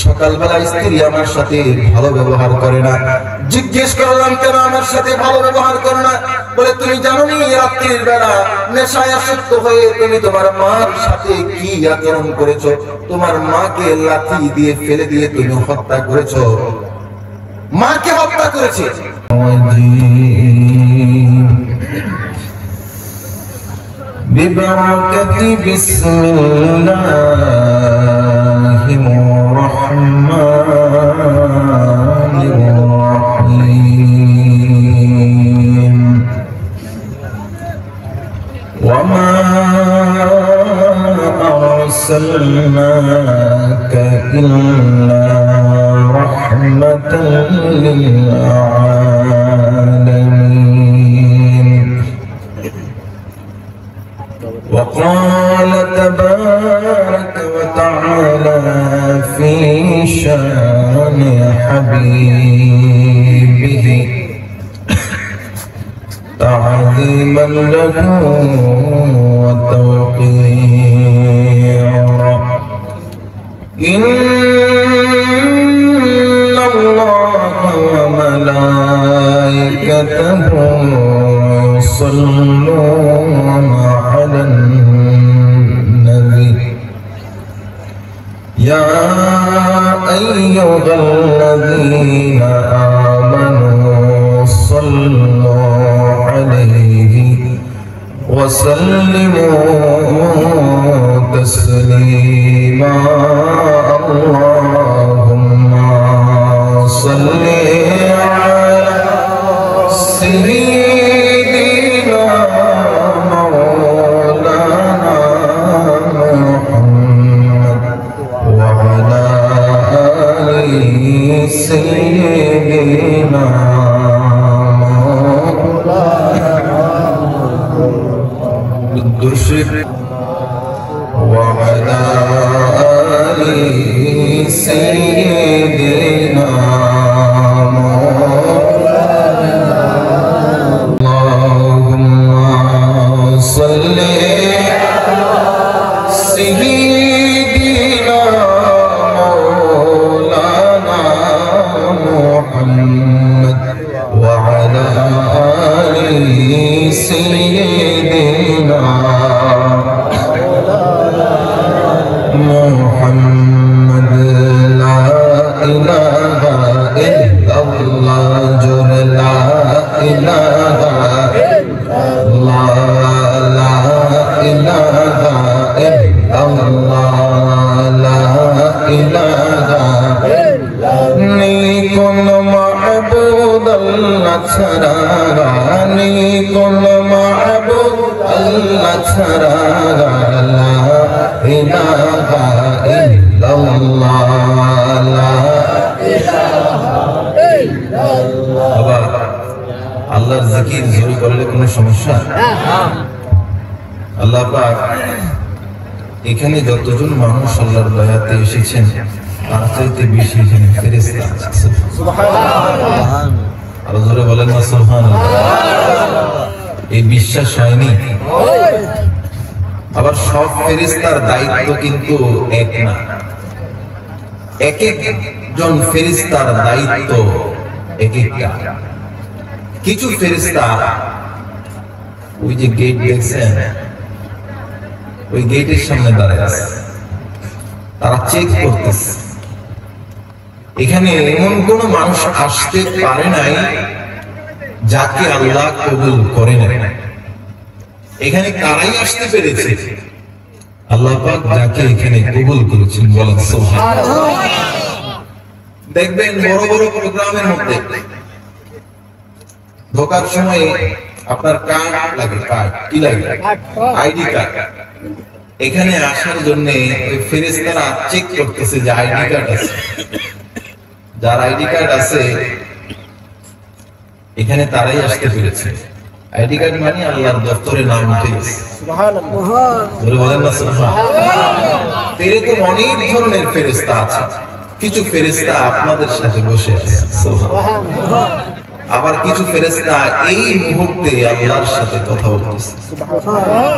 সকালবেলা স্ত্রী আমার সাথে ভালো ব্যবহার করে না। জিজ্ঞেস করলাম কেন আমার সাথে ভালো ব্যবহার করে না? বলে তুমি জানো নি রাত্রির বেলা নেশায় আসক্ত হয়ে তুমি তোমার মার সাথে কি আচরণ করেছো? তোমার মাকে লাথি দিয়ে ফেলে দিয়ে তুমি হত্যা করেছো, মাকে হত্যা করেছে। ببركة بسم الله الرحمن الرحيم وما أرسلناك إلا رحمة للعالمين وقال تبارك وتعالى في شان حبيبه تعظيما له وتوقيرا إن الله وملائكته يصلون على النبي يا أيها الذين آمنوا صلوا عليه وسلموا تسليما اللهم صل على سيدنا مولانا محمد وعلى آل سيدنا بالدشر وعلى آل سيدنا اللهم صل على سيدنا مولانا محمد وعلى آل سيدنا محمد لا إله إلا الله جل لا إله إلا الله لا إله إلا الله لا إله إلا نيكون معبود الله ترى نيكون معبود الله ترى لا إله إلا الله لا إله إلا الله আল্লাহর জিকির জোরে করলে কোনো সমস্যা? আল্লাহ পাক এখানে যতজন মানুষ আল্লাহর দয়াতে এসেছেন তার চাইতে বেশি এখানে ফেরেশতা আছে। সুবহানাল্লাহ, আরো জোরে বলেন না সুবহানাল্লাহ। এই বিশ্বাস হয়নি? আবার সব ফেরেশতার দায়িত্ব কিন্তু এক না, এক একজন ফেরেশতার দায়িত্ব এক একটা। কিছু ফেরেশতা ওই যে গেট দেখছেন, ওই গেটের সামনে দাঁড়ায় আছে, তারা চেক করতেছে এখানে এমন কোন মানুষ আসতে পারে নাই যাকে আল্লাহ কবুল করে নাই। এখানে তারাই আসতে পেরেছে আল্লাহ পাক যাকে এখানে কবুল করেছেন। বলেন সুবহানাল্লাহ। দেখবেন বড় বড় প্রোগ্রামের মধ্যে ঢোকার সময় আপনার কার্ড লাগে, কার্ড কি লাগে? ID card. এখানে আসার জন্য ওই ফেরেশতারা চেক করতেছে যে আইডি কার্ড আছে, যার আইডি কার্ড আছে এখানে তারাই আসতে পেরেছে। আইডি কার্ড মানে আল্লাহর দপ্তরে নাম উঠে গেছে। সুবহানাল্লাহ, বলেন না সুবহানাল্লাহ। এরকম অনেক ধরনের ফেরেশতা আছে। কিছু ফেরেশতা আপনাদের সাথে বসে আছে, সুবহানাল্লাহ। আবার কিছু ফেরেশতা এই মুহূর্তে আল্লাহর সাথে কথা বলতেছে, সুবহানাল্লাহ।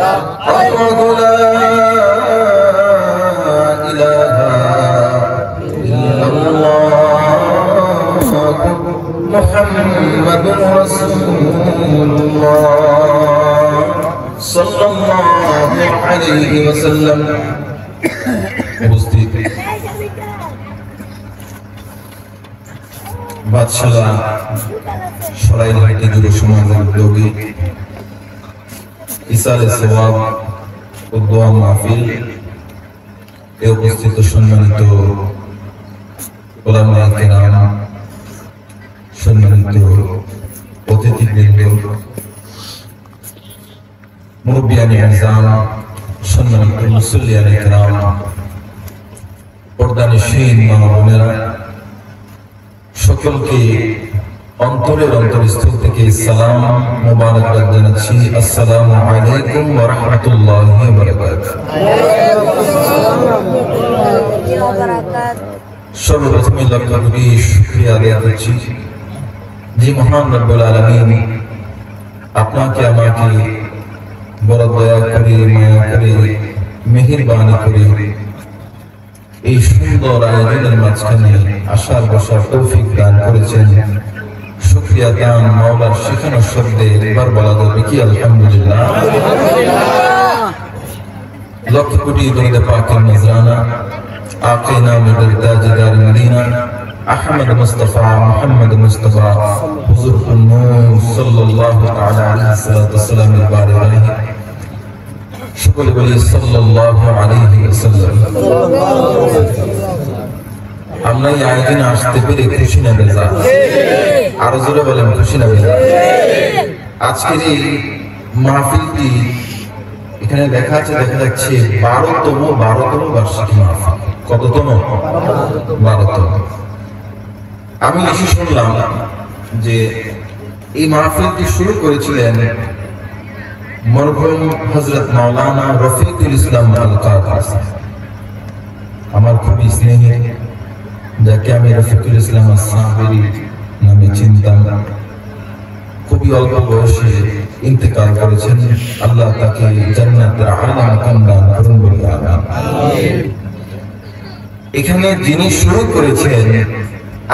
الله لا إله إلا الله محمد رسول الله صلى الله عليه وسلم উপস্থিত বাদশালা সরাইঘাটি যুব সমাজের উদ্যোগে ইসালে সওয়াব ও দোয়া মাহফিল এ উপস্থিত সম্মানিত উলামায়ে কেরাম, সম্মানিত অতিথিবৃন্দ, মুরব্বিয়ানে আযম, সম্মানিত মুসল্লিয়ানে কেরাম, পর্দানিশীন মা বোনেরা, সকলকে অন্তরের অন্তরস্থল থেকে সালাম মোবারকবাদ জানাচ্ছি। আসসালামু আলাইকুম ওয়া রাহমাতুল্লাহি ওয়া বারাকাতুহু। সর্বপ্রথমে লক্ষ কোটি শুকরিয়া আদায় করছি যে মহান রব্বুল আলামিন আপনাকে আমাকে বড় দয়া করে, মায়া করে, মেহেরবানি করে এই সুন্দর আয়োজনের মাঝখানে আসার বসার তৌফিক দান করেছেন। শুকরিয়া দান মাওলার শেখানো শব্দে একবার বলা যাবে কি আলহামদুলিল্লাহ। লক্ষ কোটি দরুদ পাকের নজরানা আকে নামে তাজদার মদিনা আহমদ মুস্তাফা মুহাম্মদ মুস্তাফা হুজুর নূর সাল্লাল্লাহু তাআলা আলাইহি ওয়াসাল্লাম এর বারে সকলে বলি সাল্লাল্লাহু আলাইহি ওয়াসাল্লাম। আমরা এই আয়োজনে আসতে পেরে খুশি না বেজার? আরো জোরে বলেন খুশি না বেজার? আজকের এই মাহফিলটি এখানে দেখা যাচ্ছে 12তম বার্ষিকী মাহফিল। কততম? 12তম। আমি এসে শুনলাম যে এই মাহফিলটি শুরু করেছিলেন মরহুম হযরত মাওলানা রফিকুল ইসলাম আল কাদরি, আমার খুবই স্নেহের, যাকে আমি রফিকুল ইসলাম আসসাবরি নামে চিনতাম। খুবই অল্প বয়সে ইন্তেকাল করেছেন। আল্লাহ তাকে জান্নাতের আলা মাকাম দান করুন বলে আমিন। এখানে যিনি শুরু করেছেন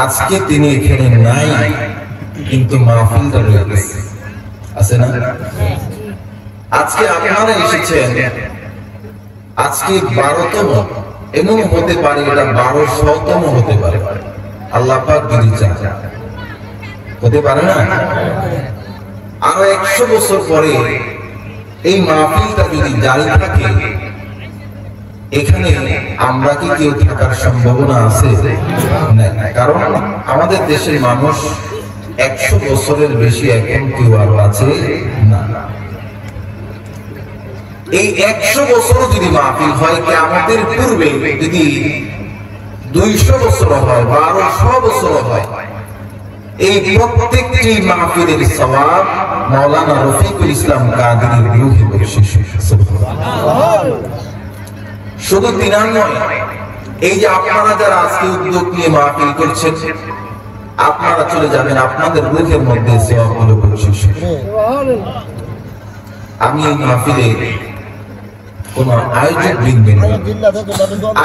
আজকে তিনি এখানে নাই, কিন্তু মাহফিলটা রয়ে গেছে, আছে না? আজকে আপনারা এসেছেন, আজকে 12তম, এমন হতে পারে এটা 1200তম হতে পারে, আল্লাহ পাক যদি চান। হতে পারে না? আরো 100 বছর পরে এই মাহফিলটা যদি জারি থাকে, এখানে আমরা কি কেউ থাকার সম্ভাবনা আছে? না, কারণ আমাদের দেশের মানুষ 100 বছরের বেশি এখন কেউ আর আছে না। এই 100 বছর যদি মাহফিল হয়, কিয়ামতের পূর্বে যদি 200 বছর হয়, 1200 বছর হয়, এই প্রত্যেকটি মাহফিলের সওয়াব মাওলানা রফিকুল ইসলাম কাদরির রূহে বখশিশ। সুবহানাল্লাহ। শুধু তিনার নয়, এই যে আপনারা যারা আজকে উদ্যোগ নিয়ে মাহফিল করছেন, আপনারা চলে যাবেন, আপনাদের রূহের মধ্যে সওয়াবগুলো বখশিশ। আমি এই মাহফিলে কোন আয়োজক বৃন্দ নই,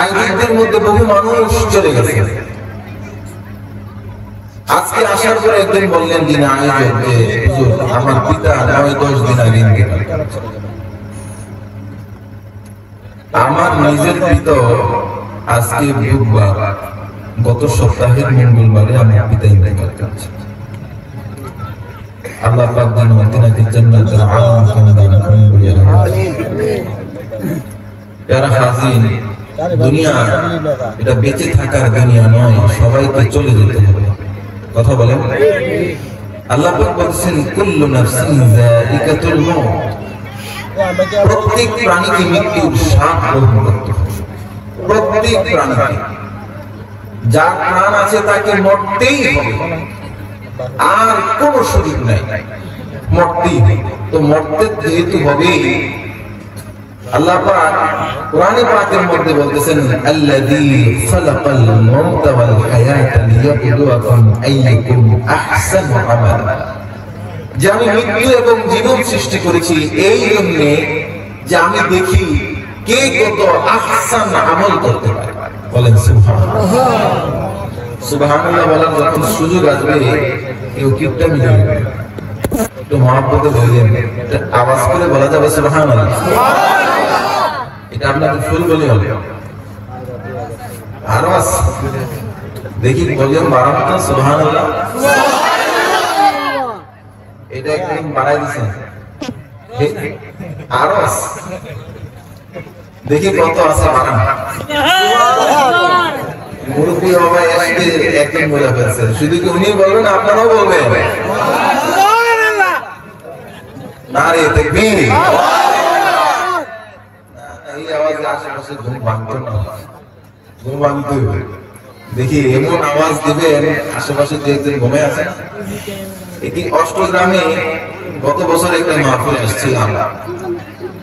আয়োজকদের মধ্যে বহু মানুষ চলে গেছে। আজকে আসার পরে একদিন বললেন যিনি আয়োজক যে হুজুর আমার পিতা 9-10 দিন আগে ইন্তেকাল করেছে। আমার নিজের পিতা আজকে বুধবার, গত সপ্তাহের মঙ্গলবারে আমার পিতা ইন্তেকাল করেছে। আল্লাহ পাক যেন তিনাকে জান্নাতের আলা মাকাম দান করুন বলে আমিন। যারা হাজির, দুনিয়া এটা বেঁচে থাকার দুনিয়া নয়, সবাইকে চলে যেতে হবে। কথা বলেন? আল্লাহ পাক বলেছেন কুল্লু নাফসিন যায়িকাতুল মাউত, প্রত্যেক প্রাণীকে মৃত্যুর স্বাদ গ্রহণ করতে হবে। প্রত্যেক প্রাণীকে, যার প্রাণ আছে তাকে মরতেই হবে, আর কোন সুযোগ নাই, মরতেই হবে। তো মরতে যেহেতু হবে, আল্লাহ পাক কোরআনে পাকের মধ্যে বলতেছেন আল্লাযী খালাকাল মাউতা ওয়াল হায়াতা লিয়াবলুয়াকুম আইয়ুকুম আহসানু আমালা। যে আমি মৃত্যু এবং জীবন সৃষ্টি করেছি এই জন্য যে আমি দেখি কে কত আহসান আমল করতে পারে। বলেন সুবহানাল্লাহ। সুবহানাল্লাহ বলার যখন সুযোগ আসবে কেউ কিপটা মিলে একটু মহব্বতে বললেন, আওয়াজ করে বলা যাবে সুবহানাল্লাহ। এটা আপনাকে ফুল বলি হবে আরো আছে, দেখি ভলিউম বাড়ানো তো সুবহানাল্লাহ। এটা একদম বাড়াই দিচ্ছেন আরো আছে, দেখি কত আছে বাড়ানো। মুরব্বী বাবা এসে একদম বলে ফেলছে, শুধু কি উনি বলবেন আপনারাও বলবেন নারে তাকবীর। এই আওয়াজে আশেপাশে ঘুম ভাঙতো না, ঘুম ভাঙতে হবে। দেখি এমন আওয়াজ দিবেন আশেপাশে যে একজন ঘুমে আছে। এটি অষ্টগ্রামে গত বছর একটা মাহফিল আসছিলাম,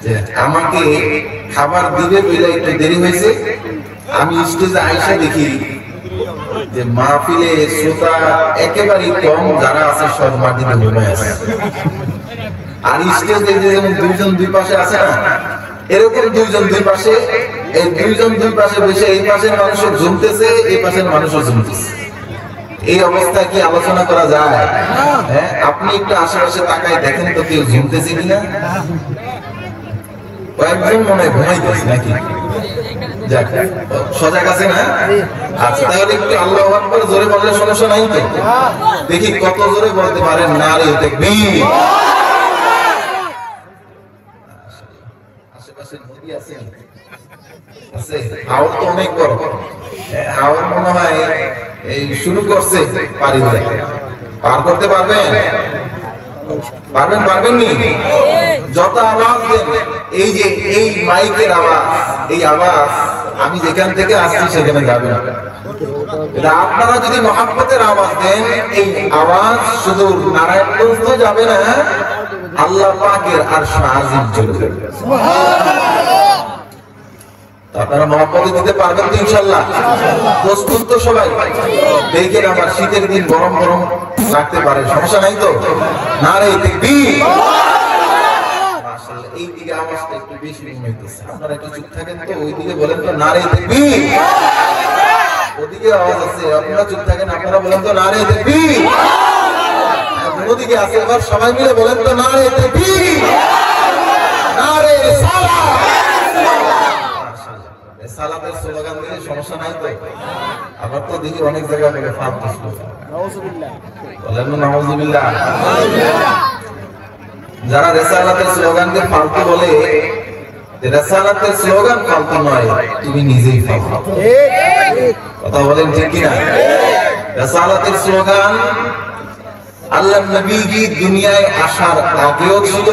যে আমাকে খাবার দিবে বলে একটু দেরি হয়েছে। আমি স্টেজে আইসা দেখি যে মাহফিলে শ্রোতা একেবারেই কম, যারা আছে সব মাটিতে ঘুমে আছে। আর স্টেজে যেমন দুইজন দুই পাশে আছে না, এরকম দুইজন দুই পাশে, এই দুইজন দুই পাশে বসে এই পাশের মানুষও ঝুমতেছে, এই পাশের মানুষও ঝুমতেছে। এই অবস্থায় কি আলোচনা করা যায়? হ্যাঁ, আপনি একটু আশেপাশে তাকায় দেখেন তো কেউ ঝুমতেছে কিনা। কয়েকজন মনে হয় ঘুমাইতেছে নাকি, যাক সজাগ আছে না? আচ্ছা, তাহলে একটু আল্লাহু আকবার জোরে বললে সমস্যা নাই তো? দেখি কত জোরে বলতে পারেন নারে তাকবীর। আশেপাশে নদী আছে, আছে আওয়াজ তো অনেক বড়, আওয়াজ মনে হয় এই শুরু করছে পারি ধরে। পার করতে পারবেন? পারবেন? পারবেন নি? যত আওয়াজ দেন, এই যে এই মাইকের আওয়াজ, এই আওয়াজ আমি যেখান থেকে আসছি সেখানে যাবে না। আপনারা যদি মহব্বতের আওয়াজ দেন, এই আওয়াজ শুধু নারায়ণগঞ্জ তো যাবে না, আল্লাহ পাকের আরশ আজিম চলে যাবে। আপনারা মহব্বতে দিতে পারবেন তো ইনশাআল্লাহ? প্রস্তুত তো সবাই? দেখেন আমার শীতের দিন গরম গরম লাগতে পারে, সমস্যা নাই তো? নারে তাকবীর। মাশাআল্লাহ, এই দিকে আওয়াজটা একটু বেশি হইতেছে, আপনারা একটু চুপ থাকেন তো, ওই দিকে বলেন তো নারে তাকবীর। ওদিকে আওয়াজ আছে, আপনারা চুপ থাকেন, আপনারা বলেন তো নারে তাকবীর। ওদিকে আছে, এবার সবাই মিলে বলেন তো নারে তাকবীর, নারে সালাত। সালাতের স্লোগান দিলে সমস্যা নাই তো? আবার তো দেখি অনেক জায়গায় থেকে ফাঁক দিচ্ছে, নাউযুবিল্লাহ, বলেন না নাউযুবিল্লাহ। যারা রিসালাতের স্লোগানকে ফালতু বলে, রিসালাতের স্লোগান ফালতু নয়, তুমি নিজেই ফালতু। কথা বলেন ঠিক কি না? রিসালাতের স্লোগান আল্লাহর নবীজি দুনিয়ায় আসার আগেও ছিল,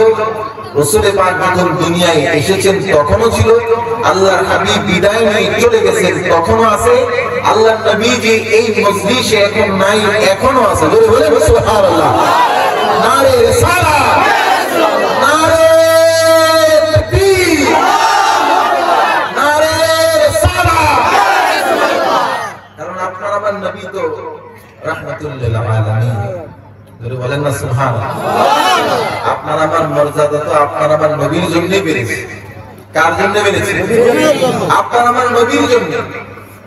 রাসূল পাক যখন দুনিয়ায় এসেছেন তখনও ছিল, আল্লাহর হাবিব বিদায় নিয়ে চলে গেছেন তখনও আছে, আল্লাহর নবীজি এই মজলিসে এখন নাই, এখনো আছে। বলে বলে সুবহানাল্লাহ। নারে রিসালাত, নারে তাকবীর, নারে রিসালাত। কারণ আপনার আমার নবী তো রাহমাতুল লিল আলামিন। বলেন না সুবহানাল্লাহ। আপনার আমার মর্যাদা তো আপনার আমার নবীর জন্যই বেড়েছে। কার জন্য বেড়েছে? আপনার আমার নবীর জন্য।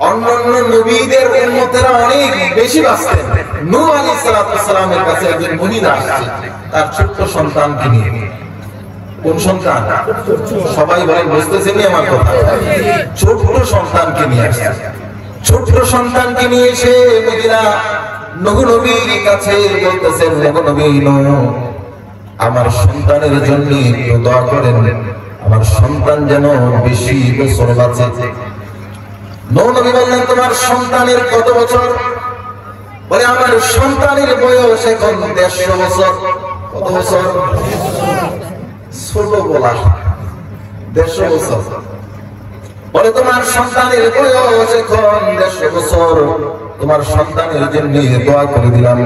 অন্যান্য নবীদের উম্মতেরা অনেক বেশি বাঁচতেন। নূহ আলাইহিস সালামের কাছে একজন মহিলা আসছে তার ছোট্ট সন্তানকে নিয়ে। কোন সন্তান? সবাই বলেন, বুঝতেছেন আমার কথা? ছোট্ট সন্তানকে নিয়ে আসছে। ছোট্ট সন্তানকে নিয়ে এসে মহিলা নূহ নবীর কাছে বলতেছেন, নূহ নবী, আমার সন্তানের জন্য একটু দোয়া করেন, আমার সন্তান যেন বেশি বছর বাঁচে। নূহ নবী বললেন, তোমার সন্তানের কত বছর? বলে, আমার সন্তানের বয়স এখন 150 বছর। কত বছর? ছোট বলা, 150 বছর। বলে, তোমার সন্তানের বয়স এখন 150 বছর, তোমার সন্তানের জন্য দোয়া করে দিলাম,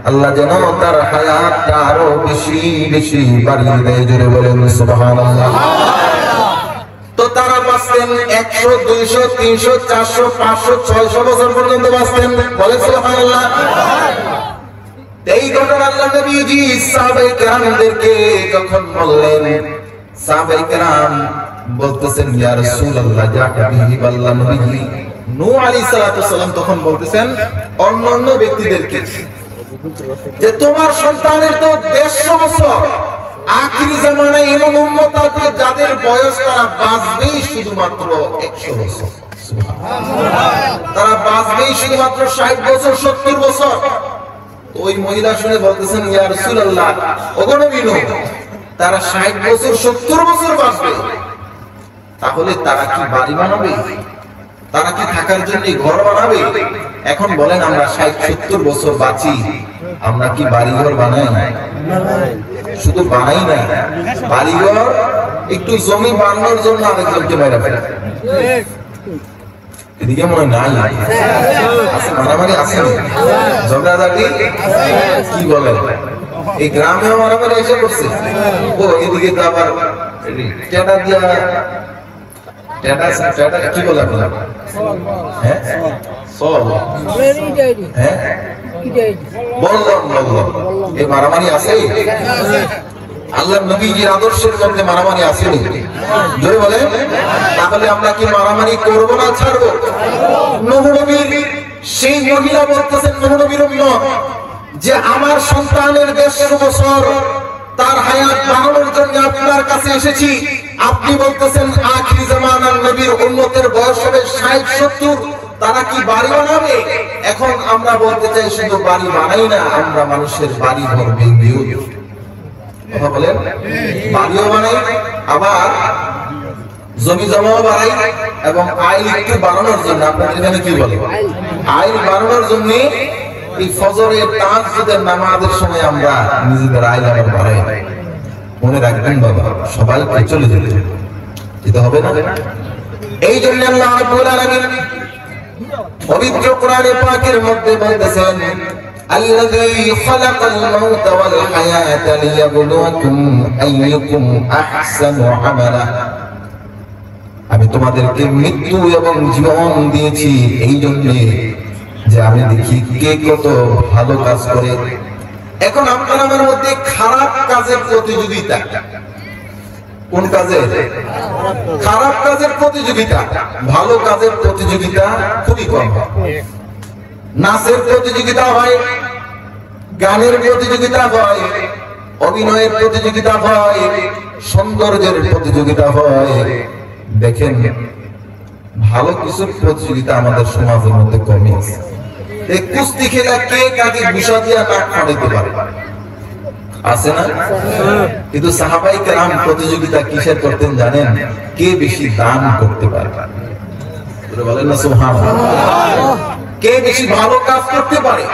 আল্লাহ যেন তার হায়াতটা আরো বেশি বেশি বাড়িয়ে দেয়। জোরে বলেন সুবহানাল্লাহ। তো তারা বাঁচতেন 100, 200, 300, 400, 500, 600 বছর পর্যন্ত বাঁচতেন। বলে সুবহানাল্লাহ। এই ঘটনা আল্লাহ নবীজি সাহাবায়ে কেরামদেরকে যখন বললেন, সাহাবায়ে কেরাম বলতেছেন ইয়া রাসূলুল্লাহ ইয়া হাবিবাল্লাহ নবী নূহ আলাইহিস সালাতু সালাম তখন বলতেছেন অন্যান্য ব্যক্তিদেরকে যে তোমার সন্তানের তো 150 বছর, আখিরি জামানায় এমন উম্মত আছে যাদের বয়স তারা বাঁচবেই শুধুমাত্র 100 বছর, তারা বাঁচবেই শুধুমাত্র 60 বছর 70 বছর। ওই মহিলা শুনে বলতেছেন ইয়া রাসূলুল্লাহ ওগো নবী নূহ তারা 60 বছর 70 বছর বাঁচবে, তাহলে তারা কি বাড়ি বানাবে, তারা কি থাকার জন্য ঘর বানাবে? এখন বলেন আমরা 60-70 বছর বাঁচি, আমরা কি বাড়িঘর বানাই? শুধু বানাই না, বাড়িঘর একটু জমি বানানোর জন্য আরেকজনকে বাইরে ফেলে। এদিকে মনে নাই আছে, মারামারি আছে, ঝগড়াঝাটি কি বলেন, এই গ্রামেও মারামারি এসে করছে। ও এদিকে তো আবার টেটা দিয়া কি বলে আপনার, হ্যাঁ সব হ্যাঁ বললাম এই মারামারি আছে? আল্লাহর নবীজির আদর্শের মধ্যে মারামারি আছে জোরে বলেন। তাহলে আমরা কি মারামারি করব না ছাড়বো? নূহ নবীর সেই মহিলা বলতেছেন, নূহ নবীর উম্মত, যে আমার সন্তানের 150 বছর তার হায়াত বাড়ানোর জন্য আপনার কাছে এসেছি, আপনি বলতেছেন আখিরি জামানার নবীর উম্মতের বয়স হবে 60-70, তারা কি বাড়ি বানাবে? এখন আমরা বলতে চাই শুধু বাড়ি বানাই না, আমরা মানুষের বাড়ি ঘর ভেঙেও কথা বলেন, বাড়িও বানাই, আবার জমি জমাও বাড়াই, এবং আয় একটু বাড়ানোর জন্য আপনাদের এখানে কি বলে আয় বাড়ানোর জন্য এই ফজরের তাহাজ্জুদের নামাজের সময় আমরা নিজেদের আয় আবার বাড়াই। মনে রাখবেন বাবা, সবাইকে চলে যেতে হবে না। এই জন্য আল্লাহ রাব্বুল আলামিন পবিত্র কোরআনে পাকের মধ্যে বলতেছেন আল্লাযী খালাকাল মাউতা ওয়াল হায়াতা লিয়াবলুয়াকুম আইয়ুকুম আহসানু আমালা। আমি তোমাদেরকে মৃত্যু এবং জীবন দিয়েছি এই জন্য যে আমি দেখি কে কত ভালো কাজ করে। এখন আপনার আমার মধ্যে খারাপ কাজের প্রতিযোগিতা, কোন কাজের? খারাপ কাজের প্রতিযোগিতা, ভালো কাজের প্রতিযোগিতা খুবই কম। নাচের প্রতিযোগিতা হয়, গানের প্রতিযোগিতা হয়, অভিনয়ের প্রতিযোগিতা হয়, সৌন্দর্যের প্রতিযোগিতা হয়। দেখেন ভালো কিছুর প্রতিযোগিতা আমাদের সমাজের মধ্যে কমই আছে। এই কুস্তি খেলা কে কাকে ঘুষা দিয়া নাক ফাটাইতে পারে আছে না? কিন্তু সাহাবায়ে কেরাম প্রতিযোগিতা কিসের করতেন জানেন? কে বেশি দান করতে পারে, বলেন না সুবহানাল্লাহ, কে বেশি ভালো কাজ করতে পারে।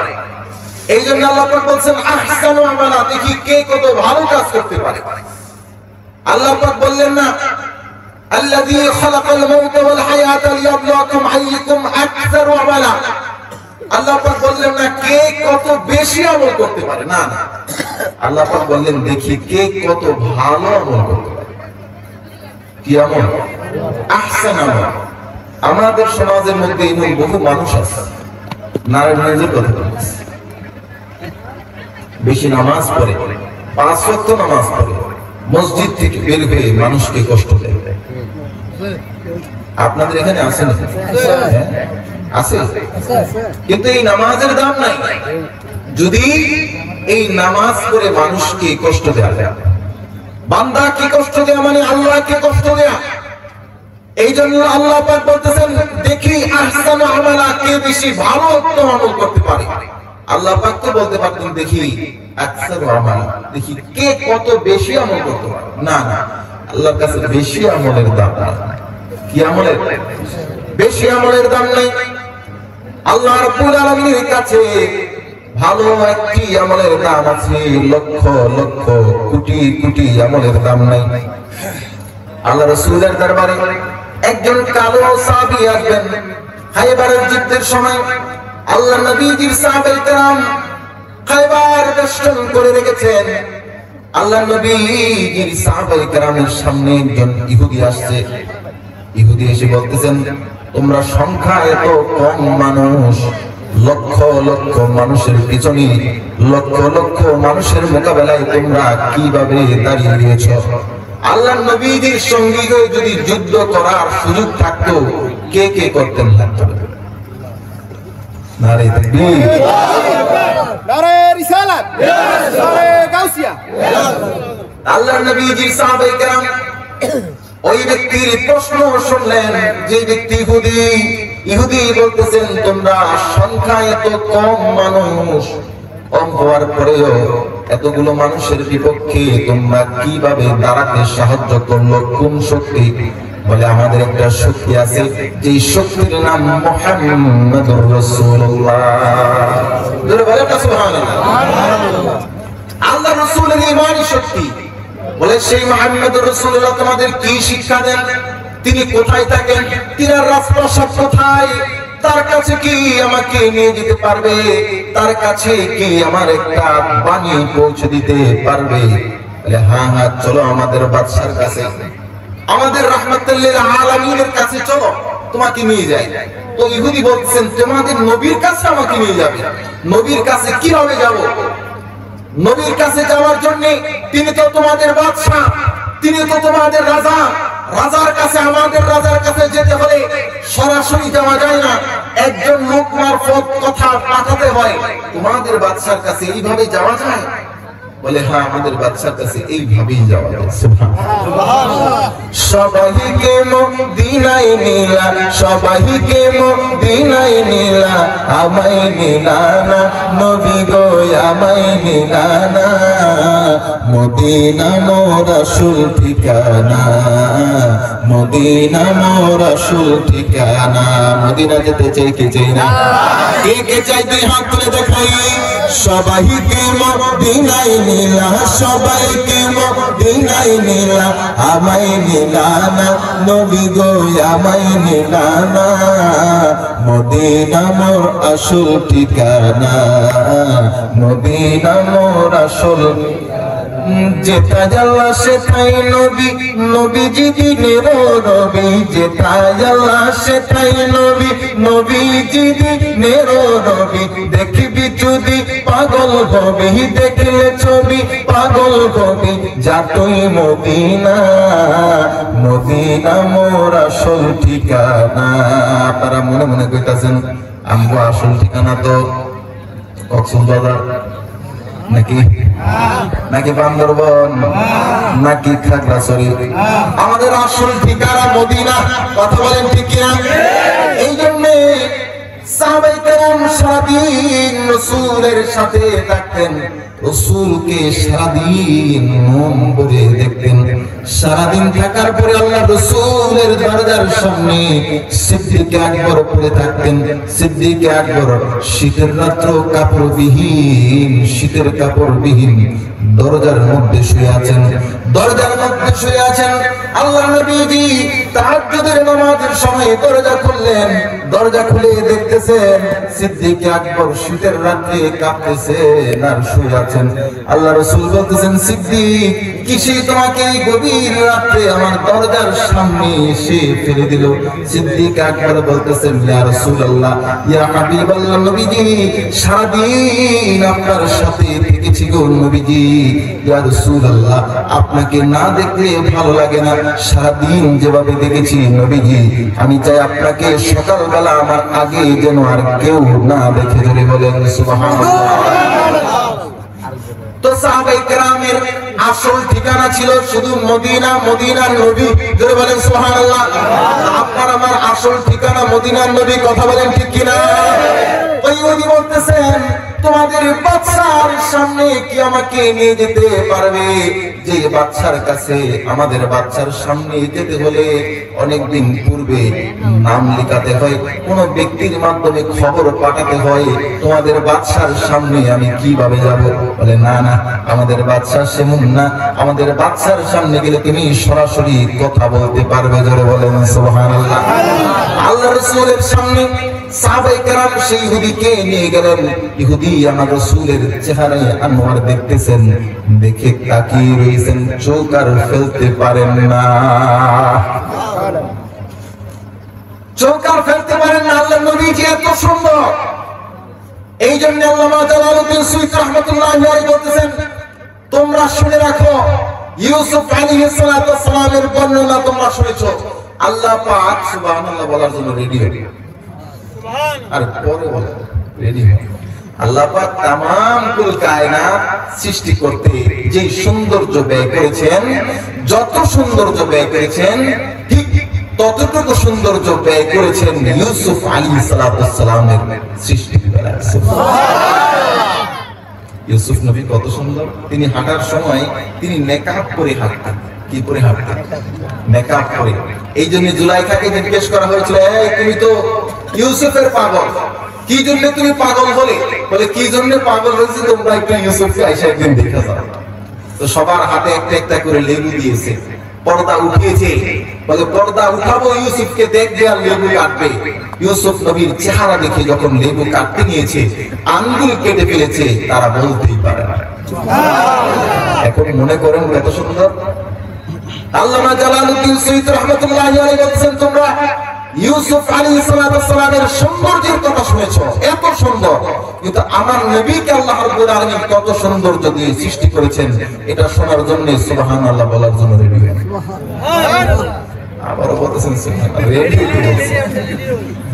এই জন্য আল্লাহ পাক বলছেন আহসানু আমালা, দেখি কে কত ভালো কাজ করতে পারে। আল্লাহ পাক বললেন না আল্লাযী খালাকাল মাউতা ওয়াল হায়াতা লিয়াবলুয়াকুম আইয়ুকুম আকসারু আমালা, আল্লাহ পাক বললেন না কে কত বেশি আমল করতে পারে, না না, আল্লাহ পাক বললেন দেখি কে কত ভালো আমল করতে পারে। কি আমল? আহসান আমল। আমাদের সমাজের মধ্যে এমন বহু মানুষ আছে, নারায়ণগঞ্জের কথা বলছি, বেশি নামাজ পড়ে, 5 ওয়াক্ত নামাজ পড়ে, মসজিদ থেকে বের হয়ে মানুষকে কষ্ট দেয়। আপনাদের এখানে আছে না? আছে, কিন্তু এই নামাজের দাম নাই যদি এই নামাজ পড়ে মানুষকে কষ্ট দেয়া যায়। বান্দা কি কষ্ট দেয়া মানে আল্লাহকে কষ্ট দেয়া। এই জন্য আল্লাহ পাক বলতেছেন দেখি আহসানু আমালা, কে বেশি ভালো উত্তম আমল করতে পারে। আল্লাহ পাক তো বলতে পারতেন দেখি আকসারু আমালা, দেখি কে কত বেশি আমল করতে পারে। না না, আল্লাহর কাছে বেশি আমলের দাম নাই। কি আমলের? বেশি আমলের দাম নাই। আল্লাহ রাব্বুল আলামিনের কাছে ভালো একটি আমলের দাম আছে, লক্ষ লক্ষ কোটি কোটি আমলের দাম নাই। আল্লাহ রাসূলের দরবারে একজন কালো সাহাবী আসবেন খায়বারের যুদ্ধের সময়। আল্লাহ নবীজির সাহাবায়ে কেরাম খায়বার বেষ্টন করে রেখেছেন। আল্লাহ নবীজির সাহাবায়ে কেরামের সামনে একজন ইহুদি আসছে। ইহুদি এসে বলতেছেন তোমরা সংখ্যা এত কম মানুষ, লক্ষ লক্ষ মানুষের পিছনে লক্ষ লক্ষ মানুষের মোকাবেলায় তোমরা কিভাবে দাঁড়িয়ে দিয়েছ? আল্লাহর নবীজির সঙ্গী হয়ে যদি যুদ্ধ করার সুযোগ থাকতো কে কে করতেন? নারে তাকবীর, নারে রিসালাত, নারে গাউসিয়া। আল্লাহর নবীজির সাহাবায়ে কেরাম ওই ব্যক্তির প্রশ্ন শুনলেন, যে ব্যক্তি ইহুদি বলতেছেন তোমরা সংখ্যায় এত কম মানুষ, কম হওয়ার পরেও এতগুলো মানুষের বিপক্ষে তোমরা কিভাবে দাঁড়াতে সাহায্য করলো? কোন শক্তি? বলে আমাদের একটা শক্তি আছে, যে শক্তির নাম মুহাম্মাদুর রাসূলুল্লাহ। জোরে বলেন না সুবহানাল্লাহ। আল্লাহ রাসূলের ঈমানি শক্তি। বলে সেই মুহাম্মাদুর রাসূলুল্লাহ তোমাদের কি শিক্ষা দেন? তিনি কোথায় থাকেন? তিনার রাজপ্রাসাদ কোথায়? তার কাছে কি আমাকে নিয়ে যেতে পারবে? তার কাছে কি আমার একটা বাণী পৌঁছে দিতে পারবে? বলে হ্যাঁ হ্যাঁ, চলো আমাদের বাদশার কাছে, আমাদের রাহমাতুল লিল আলামিনের কাছে চলো, তোমাকে নিয়ে যাই। তো ইহুদি বলছেন তোমাদের নবীর কাছে আমাকে নিয়ে যাবে। নবীর কাছে কিভাবে যাব? নবীর কাছে যাওয়ার জন্য তিনি তো তোমাদের বাদশা, তিনি তো তোমাদের রাজা। রাজার কাছে, আমাদের রাজার কাছে যেতে হলে সরাসরি যাওয়া যায় না, একজন লোক মারফত কথা পাঠাতে হয়। তোমাদের বাদশার কাছে এইভাবে যাওয়া যায়? বলে হ্যাঁ, আমাদের বাদশার কাছে এইভাবেই যাওয়া যায়। সুবহানাল্লাহ। সবাইকে মদিনায় নিলা, সবাইকে মদিনায় নিলা, আমায় নিলা না নবী গো, আমায় নিলা না। মদিনা মোর আসল ঠিকানা, মদিনা মোর আসল ঠিকানা। মদিনা যেতে চাই কে চাই না? কে কে চাই? দুই হাত তুলে দেখাই। সবাইকে মদিনায় নিলা, সবাইকে মদিনায় নিলা, আমায় নিলা না নবী গো, আমায় নিলা না। মদিনা মোর আসল ঠিকানা, মদিনা মোর আসল। যেথায় আল্লাহ সেথায় নবী, নবীজি দিনের নবী। যেথায় আল্লাহ সেথায় নবী, নবীজি দিনের নবী। দেখবি যদি পাগল হবি, দেখলে ছবি পাগল হবি। যা তুই মদিনা, মদিনা মোর আসল ঠিকানা। আপনারা মনে মনে কইতাছেন আমগো আসল ঠিকানা তো কক্সবাজার নাকি, নাকি বান্দরবন, নাকি খাগড়াছড়ি? আমাদের আসল ঠিকানা মদিনা। কথা বলেন ঠিক কিনা? এই জন্যে সাহাবায়ে কেরাম সারাদিন রাসূলের সাথে থাকতেন, রাসূলকে সারাদিন মন ভরে দেখতেন। সারাদিন থাকার পরে আল্লাহ রাসূলের দরজার সামনে সিদ্দিক আকবর পড়ে থাকতেন। সিদ্দিক আকবর শীতের রাত্র কাপড়বিহীন, শীতের কাপড়বিহীন দরজার মধ্যে শুয়ে আছেন, দরজার মধ্যে শুয়ে আছেন। আল্লাহ নবীজি তাহাজ্জুদের নামাজের সময় দরজা খুললেন, দরজা খুলে দেখতেছেন সিদ্দিক আকবর শীতের রাতে কাঁপতেছেন আর শুয়ে আছেন। আল্লাহ রাসূল বলতেছেন, সিদ্দিক কিসে তোমাকে এই গভীর রাতে আমার দরজার সামনে এসে ফেলে দিল? সিদ্দিক আকবর বলতেছেন, ইয়া রাসূলুল্লাহ, ইয়া হাবিবাল্লাহ, নবীজি সারাদিন আপনার সাথে থেকেছি গো নবীজি। ইয়া রাসূলুল্লাহ, আপনাকে না দেখলে ভালো লাগে না, সারাদিন যেভাবে দেখেছি নবীজি, আমি চাই আপনাকে সকালবেলা আমার আগে যেন আর কেউ না দেখে। ধরে বলেন সুবহানাল্লাহ। তো সাহাবায়ে কেরামের আসল ঠিকানা ছিল শুধু মদিনা, মদিনার নবী। ধরে বলেন সুবহানাল্লাহ। আপনার আমার আসল ঠিকানা মদিনার নবী। কথা বলেন ঠিক কিনা? ওই বলতেছেন তোমাদের বাদশার সামনে কি আমাকে নিয়ে যেতে পারবে? যে বাদশার কাছে, আমাদের বাদশার সামনে যেতে হলে অনেকদিন পূর্বে নাম লেখাতে হয়, কোন ব্যক্তির মাধ্যমে খবর পাঠাতে হয়। তোমাদের বাদশার সামনে আমি কিভাবে যাব? বলে না না, আমাদের বাদশা সেমন না, আমাদের বাদশার সামনে গেলে তুমি সরাসরি কথা বলতে পারবে। জোরে বলেন সুবহানাল্লাহ। আল্লাহ রাসূলের সামনে সাহাবায়ে কেরাম সেই ইহুদিকে নিয়ে গেলেন। ইহুদি আমার রাসূলের চেহারায় আনোয়ার দেখতেছেন, দেখে তাকিয়ে রয়েছেন, চোখ আর ফেলতে পারেন না, চোখ আর ফেলতে পারেন না। আল্লাহর নবীজি এত সুন্দর। এই জন্য আল্লামা জালালউদ্দিন সুয়ুতী রাহমাতুল্লাহি আলাইহি বলতেছেন, তোমরা শুনে রাখো, ইউসুফ আলাইহিস সালাতু ওয়াস সালামের বর্ণনা তোমরা শুনেছো। আল্লাহ পাক সুবহানাল্লাহ বলার জন্য রেডি হয়ে আর পরে বলে রেডি হয়। আল্লাহ পাক তামাম কুল কায়নাত সৃষ্টি করতে যে সৌন্দর্য ব্যয় করেছেন, যত সৌন্দর্য ব্যয় করেছেন ঠিক ততটুকু সৌন্দর্য ব্যয় করেছেন ইউসুফ আলাইহিস সালাতু ওয়াস সালামের সৃষ্টির বেলায়। ইউসুফ নবী কত সুন্দর, তিনি হাঁটার সময় তিনি নেকাব করে হাঁটতেন। কি করে হাঁটতেন? নেকাব করে। এই জন্য জুলাইখাকে জিজ্ঞেস করা হয়েছিল, এই তুমি তো ইউসুফের পাগল, কি জন্য তুমি পাগল হলে? বলে কি জন্য পাগল হয়েছে তোমরা একটু ইউসুফকে আইসা একদিন দেখে যাও। তো সবার হাতে একটা একটা করে লেবু দিয়েছে, পর্দা উঠিয়েছে, বলে পর্দা উঠাবো ইউসুফকে দেখবে আর লেবু কাটবে। ইউসুফ নবীর চেহারা দেখে যখন লেবু কাটতে নিয়েছে আঙ্গুল কেটে ফেলেছে, তারা বলতেই পারে না। এখন মনে করেন কত সুন্দর। আল্লামা জালালউদ্দিন সৈয়দ রাহমাতুল্লাহি আলাইহি বলেছেন, তোমরা ইউসুফ আলাইহিস সালামের সৌন্দর্যের কথা শুনেছো, এত সুন্দর, কিন্তু আমার নবীকে আল্লাহ রাব্বুল আলামিন কত সৌন্দর্য দিয়ে সৃষ্টি করেছেন এটা শোনার জন্য সুবহানাল্লাহ বলার জন্য রেডি হয়ে আবার বলতেছেন সুবহানাল্লাহ রেডি হয়েছে।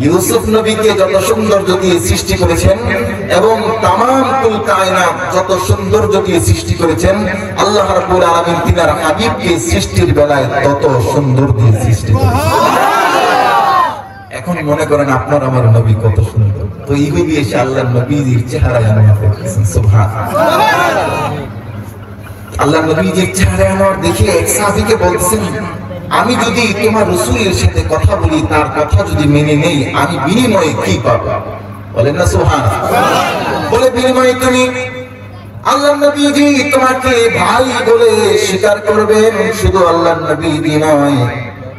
ইউসুফ নবীকে যত সৌন্দর্য দিয়ে সৃষ্টি করেছেন এবং তামাম কুল কায়নাত যত সৌন্দর্য দিয়ে সৃষ্টি করেছেন, আল্লাহ রাব্বুল আলামিন তিনার হাবিবকে সৃষ্টির বেলায় তত সুন্দর দিয়ে সৃষ্টি করেছেন। এখন মনে করেন আপনার আমার নবী কত সুন্দর, তো ইহুদি এসে আল্লাহর নবীর চেহারায় আনোয়ার দেখতেছেন। সুবহানাল্লাহ, আল্লাহর নবীর চেহারায় আনোয়ার দেখে এক সাহাবীকে বলছেন, আমি যদি তোমার রাসূলের সাথে কথা বলি, তার কথা যদি মেনে নেই, আমি বিনিময়ে কি পাবো? বলেন না সুবহানাল্লাহ। বলে বিনিময়ে তুমি আল্লাহর নবীজি তোমাকে ভাই বলে স্বীকার করবেন। শুধু আল্লাহর নবীজি নয়,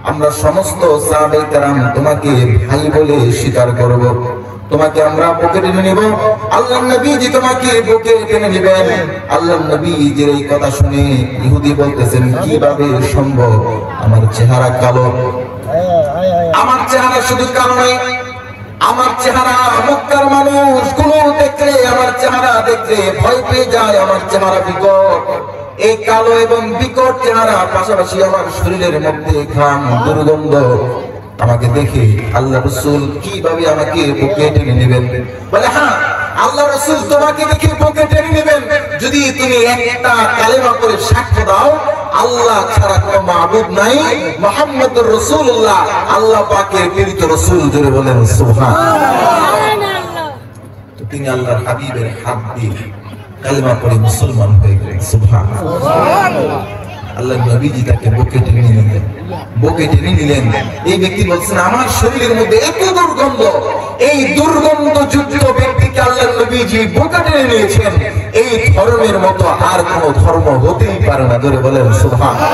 আমরা সমস্ত সাহাবায়ে কেরাম তোমাকে ভাই বলে স্বীকার করব। তোমাকে আমরা বুকে টেনে নেব, আল্লাহর নবীজি তোমাকে বুকে টেনে নেবেন। আল্লাহর নবীজির এই কথা শুনে ইহুদি বলতেছেন, কিভাবে সম্ভব? আমার চেহারা কালো, আমার চেহারা শুধু কালো নয়, আমার চেহারা মক্কার মানুষ গুলো দেখলে আমার চেহারা দেখলে ভয় পেয়ে যায়, আমার চেহারা বিকট। এই কালো এবং বিকট চেহারা পাশাপাশি আমার শরীরের মধ্যে ঘাম দুর্গন্ধ, আমাকে দেখে আল্লাহ রাসূল কিভাবে আমাকে বুকে টেনে নেবেন? বলে হ্যাঁ, আল্লাহ রাসূল তোমাকে দেখে বুকে টেনে নেবেন যদি তুমি একটা কালেমা করে সাক্ষ্য দাও আল্লাহ ছাড়া কোনো মাবুদ নাই, মুহাম্মদুর রাসূলুল্লাহ আল্লাহ পাকের প্রেরিত রাসূল। জোরে বলেন সুবহানাল্লাহ। তো তিনি আল্লাহর হাবিবের হাত দিয়ে কালেমা পড়ে মুসলমান হয়ে গেলেন। সুবহানাল্লাহ। আল্লাহর নবীজি তাকে বুকে টেনে নিলেন, বুকে টেনে নিলেন। এই ব্যক্তি বলছেন, আমার শরীরের মধ্যে এত দুর্গন্ধ, এই দুর্গন্ধ যুক্ত ব্যক্তিকে আল্লাহর নবীজি বুকে টেনে নিয়েছেন, এই ধর্মের মতো আর কোন ধর্ম হতেই পারে না। ধরে বলেন সুবহানাল্লাহ।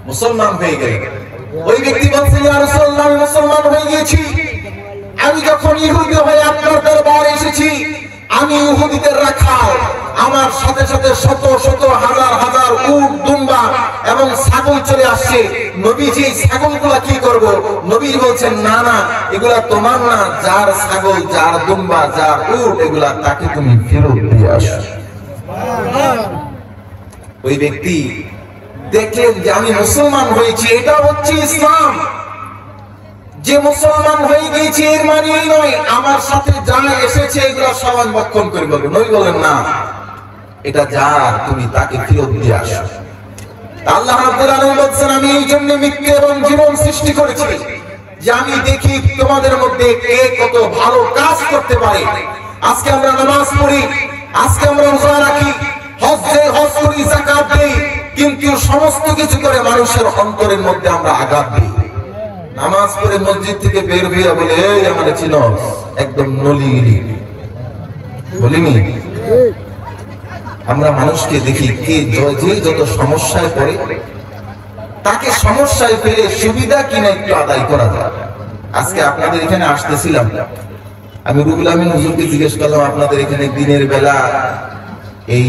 মুসলমান হয়ে গেলেন। ওই ব্যক্তি বলছেন, ইয়া রাসূলুল্লাহ, আমি মুসলমান হয়ে গেছি। আমি যখন ইহুদি হয়ে আপনার দরবারে এসেছি, আমি ইহুদিদের রাখাল, আমার সাথে সাথে শত শত হাজার হাজার উট দুম্বা এবং ছাগল চলে আসছে। নবীজি ছাগলগুলা কি করব? নবী বলছেন, না না, এগুলা তোমার না, যার ছাগল যার দুম্বা যার উট এগুলা তাকে তুমি ফেরত দিয়ে আসো। ওই ব্যক্তি দেখলেন যে আমি মুসলমান হয়েছি, এটা হচ্ছে ইসলাম। যে মুসলমান হয়ে গেছে এর মানে এই নয় আমার সাথে যা এসেছে এগুলো সবাই ভক্ষণ করে বলবে। নবী বলেন, না, এটা যা তুমি তাকে ফেরত দিয়ে আসো। আল্লাহ রাব্বুল আলামিন বলেন, আমি এই জন্য মৃত্যু এবং জীবন সৃষ্টি করেছি যে আমি দেখি তোমাদের মধ্যে কে কত ভালো কাজ করতে পারে। আজকে আমরা নামাজ পড়ি, আজকে আমরা রোজা রাখি, হজ করি, যাকাত দেই, কিন্তু সমস্ত কিছু করে মানুষের অন্তরের মধ্যে আমরা আঘাত দিই। নামাজ পড়ে মসজিদ থেকে বের হয়ে বলে, এই আমার চিনো, একদম নলিগিরি বলিনি। আমরা মানুষকে দেখি কে যে যত সমস্যায় পড়ে তাকে সমস্যায় ফেলে সুবিধা কিনা একটু আদায় করা যায়। আজকে আপনাদের এখানে আসতেছিলাম, আমি রুহুল আমিন হুজুরকে জিজ্ঞেস করলাম, আপনাদের এখানে দিনের বেলা এই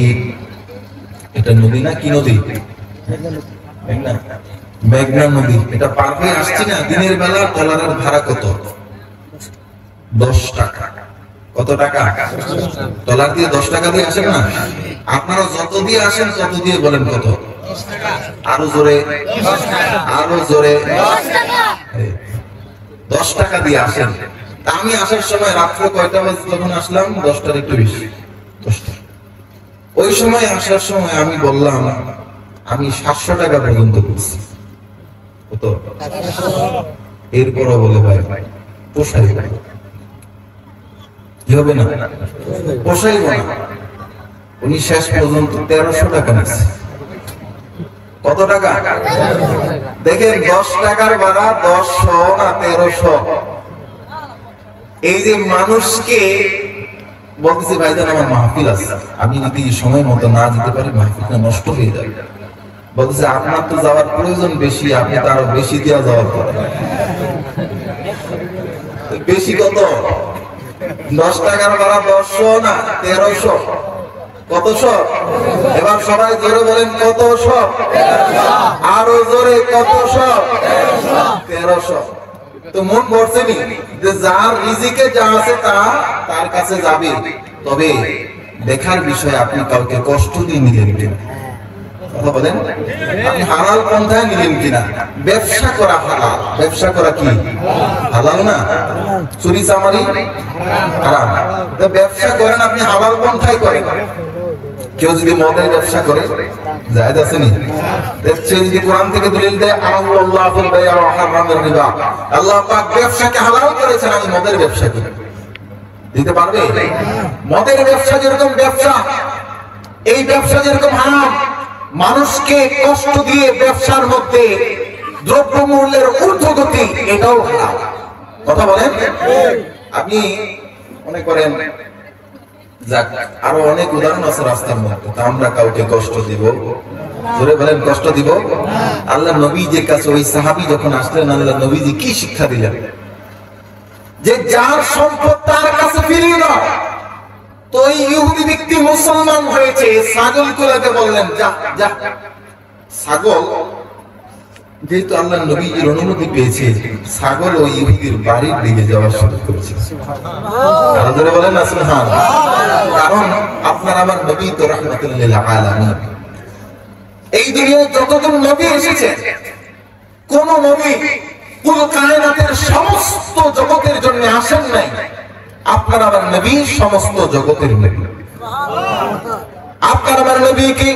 এটা নদী না কি নদী? মেঘনা নদী, এটা পার হয়ে আসছি না, দিনের বেলা ট্রলারের ভাড়া কত? 10 টাকা। কত টাকা? ট্রলার দিয়ে 10 টাকা দিয়ে আসেন না? আপনারা যত দিয়ে আসেন তত দিয়ে বলেন কত? আরো জোরে, আরো জোরে। 10 টাকা দিয়ে আসেন। তা আমি আসার সময় রাত্রে কয়টা বাজে যখন আসলাম? 10টার একটু বেশি, 10টা। ওই সময় আসার সময় আমি বললাম আমি 700 টাকা পর্যন্ত করছি। কত? এরপরও বলে ভাই পোষাই না, কি হবে না, পোষাইব না। উনি শেষ পর্যন্ত 1300 টাকা নিচ্ছে। কত টাকা? দেখেন 10 টাকার ভাড়া 1000 না 1300। এই যে মানুষকে বলতেছি ভাইজান আমার মাহফিল আছে, আমি যদি সময় মতো না যেতে পারি মাহফিলটা নষ্ট হয়ে যাবে। বলতেছে আপনার তো যাওয়ার প্রয়োজন বেশি, আপনি তো আরো বেশি দেওয়া যাওয়ার পরে। বেশি কত? 10 টাকার ভাড়া 100 না 1300? কতশো? এবার সবাই জোরে বলেন কতশো? আরো জোরে কতশো? 1300। তো মন করছেনি যে যার রিজিকে যা আছে তা তার কাছে যাবে। তবে দেখার বিষয় আপনি কাউকে কষ্ট দিয়ে নিলেন কিনা, কথা বলেন। আপনি হালাল পন্থায় নিলেন কিনা। ব্যবসা করা হালাল, ব্যবসা করা কি হালাল না? চুরি চামারি হারাম। তো ব্যবসা করেন আপনি হালাল পন্থায় করেন। কেউ যদি মদের ব্যবসা করে জায়েজ আছে নি? সে যদি কোরআন থেকে দলিল দেয় আল্লাহুল বাই'a ওয়া হারামার রিবা, আল্লাহ পাক ব্যবসাকে হালাল করেছেন, আমি মদের ব্যবসা করি, দিতে পারবে? মদের ব্যবসা যেরকম ব্যবসা, এই ব্যবসা যেরকম হারাম, মানুষকে কষ্ট দিয়ে ব্যবসার মধ্যে দ্রব্যমূল্যের ঊর্ধ্বগতি, এটাও হারাম। কথা বলেন। আপনি মনে করেন যাক আরো অনেক উদাহরণ আছে রাস্তার মধ্যে, তা আমরা কাউকে কষ্ট দিব? জোরে বলেন কষ্ট দিব? আল্লাহ নবীজির কাছে ওই সাহাবী যখন আসলেন, আল্লাহ নবীজি কি শিক্ষা দিলেন? যে যার সম্পদ তার কাছে ফিরিয়ে দাও। তো এই ইহুদি ব্যক্তি মুসলমান হয়েছে, ছাগল গুলোকে বললেন যা যা। ছাগল যেহেতু আল্লাহ নবীজির অনুমতি পেয়েছে, ছাগল ওই ইহুদির বাড়ির দিকে যাওয়া শুরু করেছে। আল্লাহ বলেন না সুবহানাল্লাহ। কারণ আপনার আমার নবী তো রাহমাতুল লিল আলামিন। এই দুনিয়ায় যতজন নবী এসেছে, কোন নবী কুল কায়নাতের সমস্ত জগতের জন্য আসেন নাই। আপনার আমার নবী সমস্ত জগতের নবী। আপনার আমার নবীকে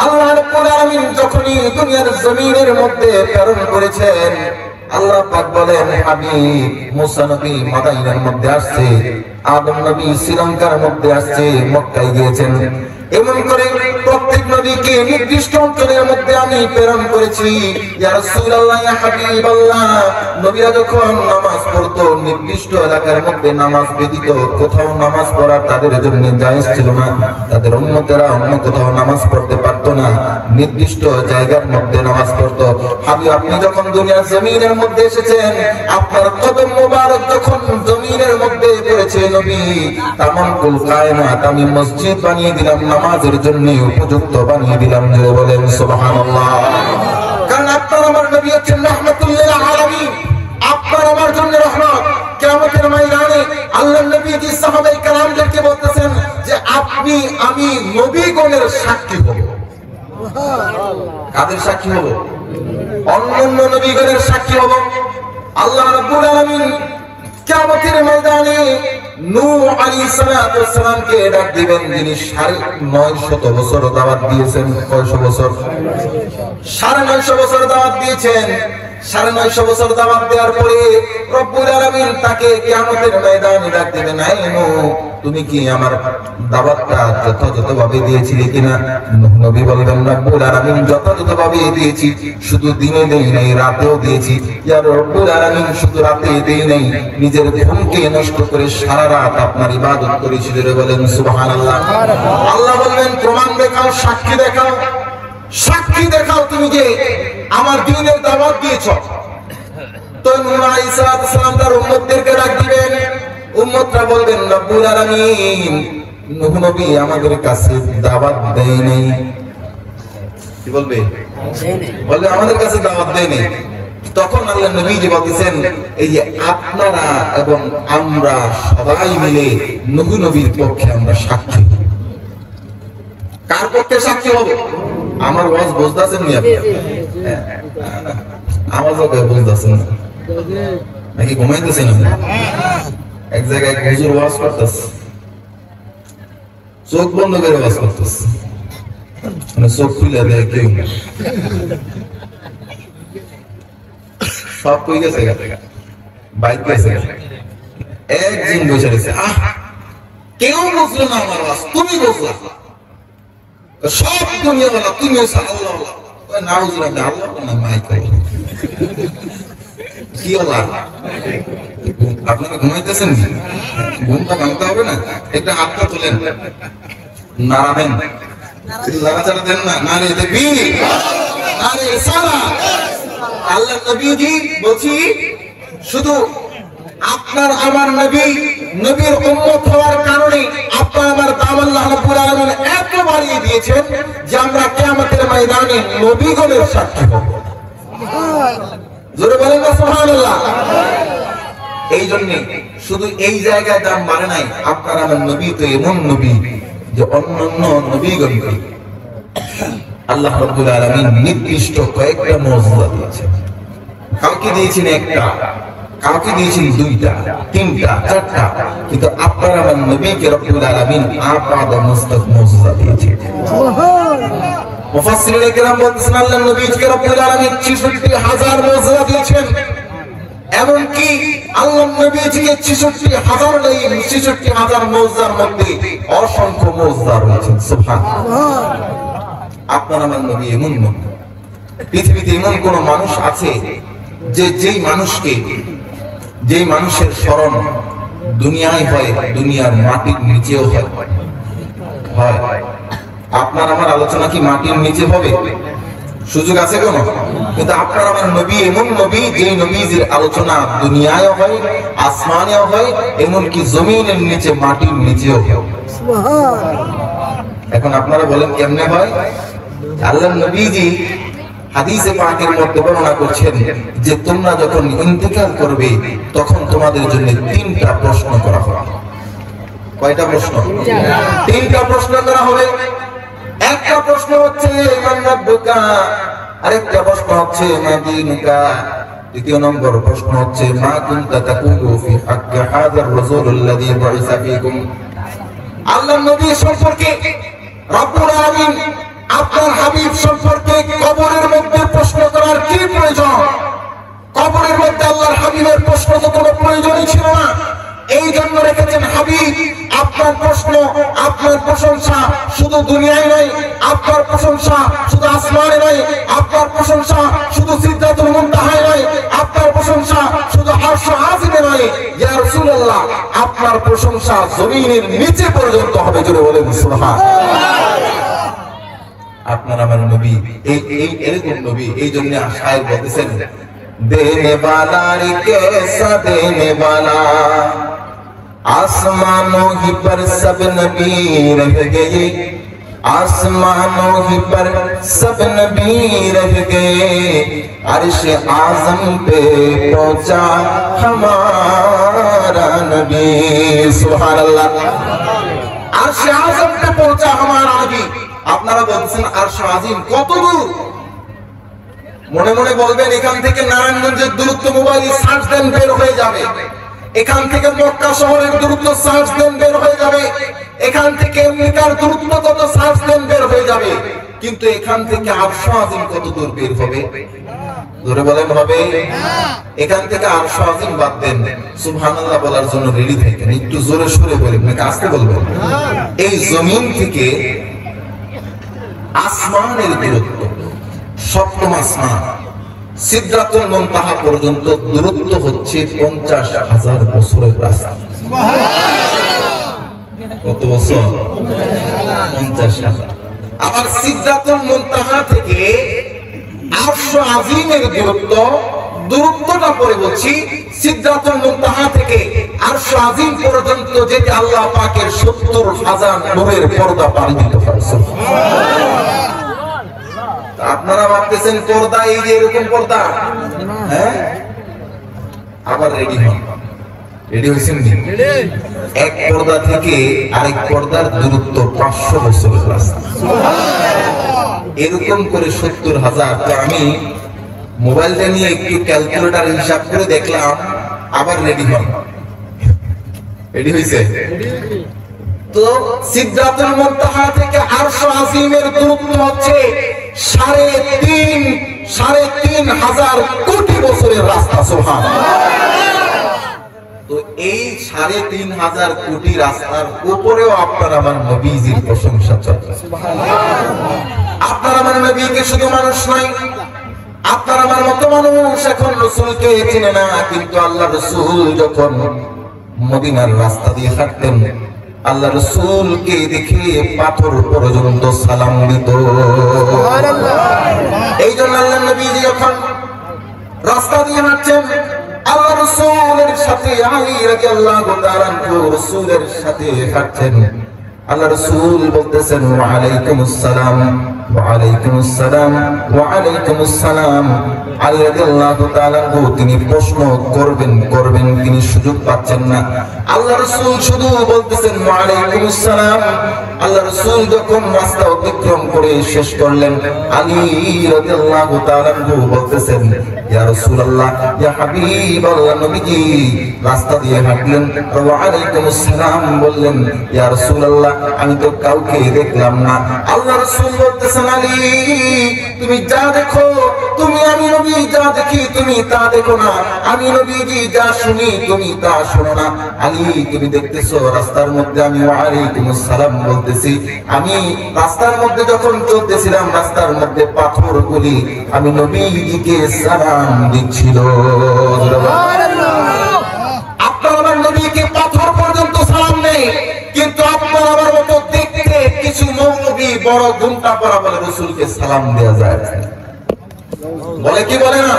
আল্লাহ রাব্বুল আলামিন যখনই দুনিয়ার জমিনের মধ্যে প্রেরণ করেছেন, আল্লাহ পাক বলেন হাবিব মুসা নবী মাদাইনের মধ্যে আসছে, আদম নবী শ্রীলঙ্কার মধ্যে আসছে, মক্কায় গিয়েছেন। এমন করে প্রত্যেক নবীকে নির্দিষ্ট অঞ্চলের মধ্যে আমি প্রেরণ করেছি। ইয়া রাসূলুল্লাহ, ইয়া হাবিবাল্লাহ, নবীরা যখন নামাজ পড়তো নির্দিষ্ট এলাকার মধ্যে নামাজ ব্যতীত কোথাও নামাজ পড়া তাদের জন্য জায়েজ ছিল না। তাদের উম্মতেরা অন্য কোথাও নামাজ পড়তে পারতো না, নির্দিষ্ট জায়গার মধ্যে নামাজ পড়তো। হাবিব আপনি যখন দুনিয়ার জমিনের মধ্যে এসেছেন, আপনার কদম মোবারক যখন জমিনের মধ্যে পড়েছে নবী, তামাম কুল কায়নাত আমি মসজিদ বানিয়ে দিলাম, নামাজের জন্য উপযুক্ত বানিয়ে দিলাম। জোরে বলেন সুবহানাল্লাহ। কারণ আপনার আমার নবী হচ্ছেন রাহমাতুল লিল আলামিন, আপনার আমার জন্য রহমত। কিয়ামতের ময়দানে আল্লাহর নবীজি সাহাবায়ে কেরামদেরকে বলতেছেন যে আপনি আমি নবীগণের সাক্ষী হব। কাদের সাক্ষী হব? অন্যান্য নবীগণের সাক্ষী হব। আল্লাহ রাব্বুল আলামিন কিয়ামতের ময়দানে নূহ আলাইহিস সালামকে ডাক দিবেন, যিনি 950 বছর দাওয়াত দিয়েছেন। কয়শো বছর? 950 বছর দাওয়াত দিয়েছেন। 950 বছর দাওয়াত দেওয়ার পরে রব্বুল আলামিন তাকে কিয়ামতের ময়দানে ডাক দিবেন, এই নূহ তুমি কি আমার দাওয়াতটা যথাযথভাবে দিয়েছিলে কিনা? নূহ নবী বলবেন, রব্বুল আলামিন যথাযথভাবে দিয়েছি, শুধু দিনে দেই নাই রাতেও দিয়েছি। ইয়া রব্বুল আলামিন শুধু রাতে দেই নাই, নিজের ঘুমকে নষ্ট করে সারা রাত আপনার ইবাদত করেছি। জোরে বলেন সুবহানাল্লাহ। আল্লাহ বলবেন প্রমাণ দেখাও, সাক্ষী দেখাও, সাক্ষী দেখাও তুমি যে আমার দ্বীনের দাওয়াত দিয়েছো। তো নূহ আলাইহিস সালাম তার উম্মতদেরকে ডাক দিবেন, উম্মতরা বলবেন রব্বুল আলামিন নূহ নবী আমাদের কাছে দাওয়াত দেয় নাই। কি বলবে? বলবে আমাদের কাছে দাওয়াত দেয় নাই। তখন আল্লাহ নবীজি বলতেছেন এই যে আপনারা এবং আমরা সবাই মিলে নূহ নবীর পক্ষে আমরা সাক্ষী। কার পক্ষে সাক্ষী হব? আমার ওয়াজ বুঝতেছেন নি আপনি? আমার জায়গায় বুঝতেছেন না নাকি ঘুমাইতেছেন আপনি? এক জায়গায় হুজুর ওয়াজ করতেছে, চোখ বন্ধ করে ওয়াজ করতেছে, মানে চোখ খুলে দেয় কেউ, সব কই গেছে, বাইক গেছে, একদিন বসে রয়েছে, কেউ বুঝলো না আমার ওয়াজ, তুমি বুঝলা, সব দুনিয়া বলা, তুমি আল্লাহ না বুঝলাম না, আল্লাহ না মাইক কি হলো? আপনারা ঘুমাইতেছেন, ঘুমটা ভাঙতে হবে না, একটা হাতটা তোলেন, নাড়াবেন, নাড়াচাড়া দেন না, নারে তাকবীর, নারে রিসালাত। আল্লাহ নবীজি বলছি, শুধু আপনার আমার নবী, নবীর উম্মত হওয়ার কারণে আপনার আমার দাম আল্লাহ রাব্বুল আলামিন এত বাড়িয়ে দিয়েছেন যে আমরা কিয়ামতের ময়দানে নবীগণের সাক্ষী হব। জোরে বলেন না সুবহানাল্লাহ। এই জন্য শুধু এই জায়গায় দাম বাড়ে নাই, আপনার আমার নবী তো এমন নবী যে অন্যান্য নবীগণকে আল্লাহ রাব্বুল আলামিন নির্দিষ্ট কয়েকটা মর্যাদা দিয়েছেন। কাউকে দিয়েছেন একটা, কাউকে দিয়েছেন দুইটা, তিনটা, চারটা, কিন্তু আপনার আমার নবীকে রাব্বুল আলামিন আপাদ মস্তক মর্যাদা দিয়েছেন। মুফাসসিরিনে কেরাম বলতেছেন আল্লাহর নবীকে রাব্বুল আলামিন ৬৬,০০০ মর্যাদা দিয়েছেন। এমনকি আল্লাহর নবীকে ৬৬,০০০ নেই, ৬৬,০০০ মর্যাদার মধ্যে অসংখ্য মর্যাদা রয়েছে। সুবহানাল্লাহ। আপনার আমার নবী এমন নবী, পৃথিবীতে এমন কোন মানুষ আছে যে যেই মানুষকে, যেই মানুষের স্মরণ দুনিয়ায় হয়, দুনিয়ার মাটির নিচেও হয়? আপনার আমার আলোচনা কি মাটির নিচে হবে? সুযোগ আছে কোন? কিন্তু আপনার আমার নবী এমন নবী, যে নবীর আলোচনা দুনিয়ায়ও হয়, আসমানেও হয়, এমনকি জমিনের নিচে, মাটির নিচেও হয়। এখন আপনারা বলেন কেমনে হয়? আল্লাহর নবীজি হাদিসে পাকের মধ্যে বর্ণনা করছেন যে তোমরা যখন ইন্তেকাল করবে তখন তোমাদের জন্য ৩টা প্রশ্ন করা হবে। কয়টা প্রশ্ন? ৩টা প্রশ্ন করা হবে। একটা প্রশ্ন হচ্ছে মান রাব্বুকা, আরেকটা প্রশ্ন হচ্ছে মা দীনুকা, দ্বিতীয় নম্বর প্রশ্ন হচ্ছে মা কুনতা তাকুলু ফি হাক্কি হাযার রাসূলুল্লাযী বুইসা ফীকুম। আল্লাহর নবী সম্পর্কে রব্বুল আলামিন আপনার হাবিব সম্পর্কে কবরের মধ্যে প্রশ্ন করার কি প্রয়োজন? কবরের মধ্যে আল্লাহর হাবিবের প্রশ্ন তো কোনো প্রয়োজনই ছিল না। এই জন্য রেখেছেন হাবিব আপনার প্রশ্ন, আপনার প্রশংসা শুধু দুনিয়ায় নয়, আপনার প্রশংসা শুধু আসমানে নয়, আপনার প্রশংসা শুধু সিদরাতুল মুনতাহায় নয়, আপনার প্রশংসা শুধু আরশ আজিমে নয়, ইয়া রাসূলুল্লাহ আপনার প্রশংসা জমিনের নিচে পর্যন্ত হবে। জোরে বলেন সুবহানাল্লাহ। আপনার আমার নবী এরকম নবী, এই জন্য শায়ের বলতেছেন দেনে वालार कैसा देने वाला, आसमानों ही पर सब नबी रह गए, आसमानों ही पर सब नबी रह गए, अर्श आज़म पे पहुंचा हमारा नबी। सुभान अल्लाह। अर्श आज़म पे पहुंचा हमारा नबी। আপনারা বলছেন আরশ আজিম কত দূর? মনে মনে বলবেন এখান থেকে নারায়ণগঞ্জের দূরত্ব মোবাইল সার্চ দেন বের হয়ে যাবে, এখান থেকে মক্কা শহরের দূরত্ব সার্চ দেন বের হয়ে যাবে, এখান থেকে আমেরিকার দূরত্ব কত সার্চ দেন বের হয়ে যাবে, কিন্তু এখান থেকে আরশ আজিম কত দূর বের হবে? জোরে বলেন হবে? এখান থেকে আরশ আজিম বাদ দেন, সুবহানাল্লাহ বলার জন্য রেডি থাকেন, একটু জোরে সুরে বলেন নাকি আস্তে বলবেন? এই জমিন থেকে আসমানের দূরত্ব, সপ্তম আসমান সিদরাতুল মুনতাহা পর্যন্ত দূরত্ব হচ্ছে 50,000 বছরের রাস্তা। কত বছর? 50,000। আবার সিদরাতুল মুনতাহা থেকে আরশ আজিমের দূরত্বটা পরে বলছি, সিদরাতুল মুনতাহা থেকে আরশ আজিম পর্যন্ত যেতে আল্লাহ পাকের 70,000 নূরের পর্দা পাড়ি দিতে হয়। আপনারা ভাবতেছেন পর্দা এই যে এরকম পর্দা, হ্যাঁ? আবার রেডি হন, রেডি হয়েছেন নি? এক পর্দা থেকে আরেক পর্দার দূরত্ব 500 বছরের রাস্তা। এরকম করে 70,000। তো আমি মোবাইলটা নিয়ে একটু ক্যালকুলেটর হিসাব করে দেখলাম, আবার রেডি হন। রেডি হয়েছে? তো সিদরাতুল মুনতাহা থেকে আরশ আজিমের দূরত্ব হচ্ছে 3,500 কোটি বছরের রাস্তা। সুবহানাল্লাহ। তো এই 3,500 কোটি রাস্তার উপরেও আপনার আমার নবীজির প্রশংসা চলছে। আপনার আমার নবীকে শুধু মানুষ নয়, আপনার আমার মতো মানুষ এখন রাসূলকে চিনে না, কিন্তু আল্লাহ রাসূল যখন মদিনার রাস্তা দিয়ে হাঁটতেন, আল্লাহ রাসূলকে দেখে পাথর পর্যন্ত সালাম দিত। এই জন্য আল্লাহ নবী যখন রাস্তা দিয়ে হাঁটছেন, আল্লাহ রাসূলের সাথে আলী রাদিয়াল্লাহু তাআলা রাসূলের সাথে হাঁটছেন। আল্লাহ রাসূল বলতেছেন ওয়া আলাইকুমুস সালাম, ওয়া আলাইকুমুস সালাম, ওয়া আলাইকুমুস সালাম। আলী রাদিয়াল্লাহু তাআলা তিনি প্রশ্ন করবেন তিনি সুযোগ পাচ্ছেন না। আল্লাহ রাসূল শুধু বলতেছেন ওয়া আলাইকুমুস সালাম। আল্লাহ রাসূল যখন রাস্তা অতিক্রম করে শেষ করলেন, আলী রাদিয়াল্লাহু তাআলা বলতেছেন ইয়া রাসূলুল্লাহ, ইয়া হাবিবাল্লাহ, নবীজি রাস্তা দিয়ে হাঁটলেন, ওয়া আলাইকুমুস সালাম বললেন। ইয়া রাসূলুল্লাহ, আমি তো কাউকে দেখলাম না। আল্লাহ রাসূল বলতেছেন আলী, তুমি যা দেখো, আমি নবী যা দেখি তুমি তা দেখো না। আমি নবীজি যা শুনি তুমি তা শোনো না। আলী, তুমি দেখতেছো রাস্তার মধ্যে আমি ওয়া আলাইকুমুস সালাম বলতেছি। আমি রাস্তার মধ্যে যখন চলতেছিলাম, রাস্তার মধ্যে পাথরগুলি আমি নবীজিকে সালাম দিচ্ছিল। আপনার আমার নবীকে পাথর পর্যন্ত সালাম নেই, কিন্তু আপনার আমার মতো দেখতে কিছু মৌলবী বড় ঘুমটা পড়া বলে রাসূলকে সালাম দেয়া যায়। বলে কি বলে না?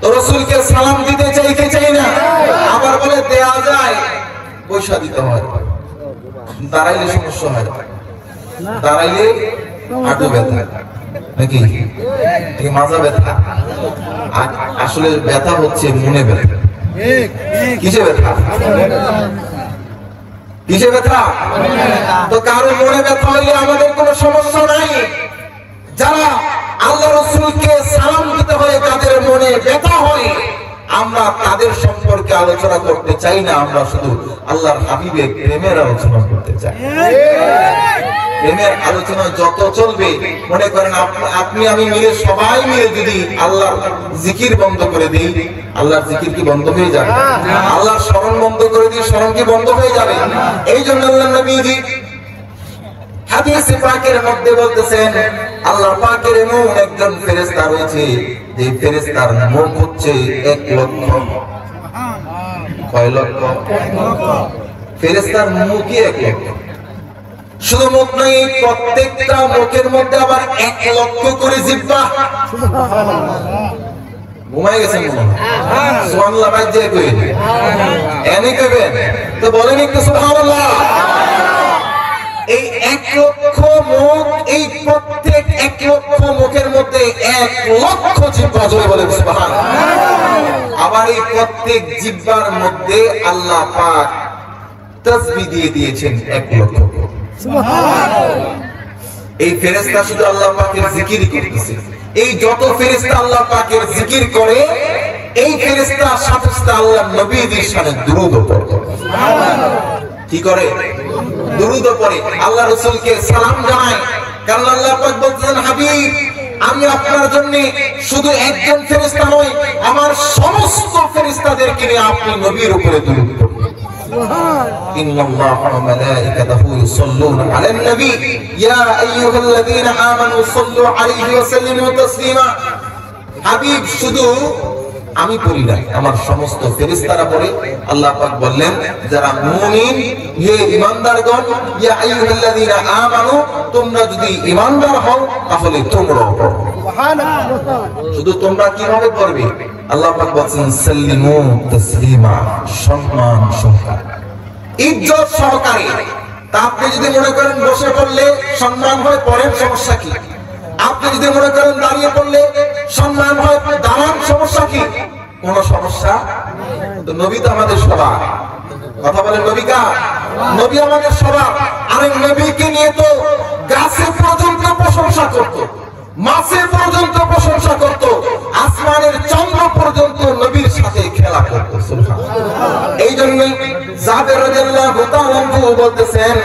তো রাসূলকে সালাম দিতে চাই না, আবার বলে দেয়া যায়, পয়সা দিতে হয়। দাঁড়াইলে সমস্যা হয়, দাঁড়াইলে হাঁটু ব্যথা নাকি মাজা ব্যথা। আসলে ব্যথা হচ্ছে মনে ব্যথা। কিসে ব্যথা? কিসে ব্যথা? তো কারো মনে ব্যথা হইলে আমাদের কোনো সমস্যা নাই। যারা আল্লাহ রাসূলকে সালাম দিতে হয়, যাদের মনে ব্যথা হয়, আমরা তাদের সম্পর্কে আলোচনা করতে চাই না, আমরা শুধু আল্লাহর হাবিবের প্রেমের আলোচনা করতে চাই। প্রেমের আলোচনা যত চলবে, মনে করেন আপনি আমি মিলে সবাই মিলে যদি আল্লাহর জিকির বন্ধ করে দিই, আল্লাহর জিকির কি বন্ধ হয়ে যাবে? আল্লাহর স্মরণ বন্ধ করে দিই, স্মরণ কি বন্ধ হয়ে যাবে? এই জন্য আল্লাহ নবীজি হাদিসে পাকের মধ্যে বলতেছেন, আল্লাহ পাকের এমন একজন ফেরেশতা রয়েছে, যে ফেরেশতার মুখ হচ্ছে 1 লক্ষ। কয় লক্ষ? ফেরেশতার মুখই 1 লক্ষ। শুধু মুখ নয়, প্রত্যেকটা মুখের মধ্যে আবার 1 লক্ষ করে জিহ্বা। ঘুমাই গেছেন মনে হয়? সুবহানাল্লাহ বাজে কই এনে কইবেন তো বলেন একটু সুবহানাল্লাহ। এই 1 লক্ষ মুখ, এই প্রত্যেক 1 লক্ষ মুখের মধ্যে 1 লক্ষ জিহ্বা, জোরে বলেন সুবহানাল্লাহ। আবার এই প্রত্যেক জিহ্বার মধ্যে আল্লাহ পাক তাসবিহ দিয়ে দিয়েছেন 1 লক্ষ। এই ফেরেশতা শুধু আল্লাহ পাকের জিকিরই করতেছে। এই যত ফেরেশতা আল্লাহ পাকের জিকির করে, এই ফেরেশতার সাথে সাথে আল্লাহর নবীর শানে দুরূদ পড়ে। কি করে? দুরূদ পড়ে, আল্লাহ রাসূলকে সালাম জানায়। কারণ আল্লাহ পাক বলতেছেন, হাবিব, আমি আপনার জন্য শুধু একজন ফেরেশতা নই, আমার সমস্ত ফেরেশতাদেরকে নিয়ে আপনি নবীর উপরে দুরূদ পড়ুন। إن الله وملائكته يصلون على النبي يا أيها الذين آمنوا صلوا عليه وسلموا تسليما। হাবিব শুধু আমি পড়ি না, আমার সমস্ত ফেরেশতারা পড়ে। আল্লাহ পাক বললেন, যারা মুমিন, হে ঈমানদারগণ, ইয়া আইয়ুহাল্লাযীনা আমানু, তোমরা যদি ঈমানদার হও তাহলে তোমরাও পড়ো। সুবহানাল্লাহ। শুধু তোমরা কিভাবে পড়বে? আল্লাহ পাক বলেন, সাল্লিমু তাসলিমা, সম্মান সহকারে, ইজ্জত সহকারে। তা আপনি যদি মনে করেন বসে পড়লে সম্মান হয়, পড়েন, সমস্যা কি? আপনি যদি মনে করেন দাঁড়িয়ে পড়লে সম্মান হয়, দাঁড়ান, সমস্যা কি? কোনো সমস্যা? তো নবী তো আমাদের সবার, কথা বলেন নবী কার? নবী আমাদের সবার। আরে নবীকে নিয়ে তো গাছে পর্যন্ত প্রশংসা করত, মাছে পর্যন্ত প্রশংসা করত, আসমানের চন্দ্র পর্যন্ত নবীর সাথে খেলা করত। এই জন্য জাবের রাদিয়াল্লাহু তাআলা বলতেছেন,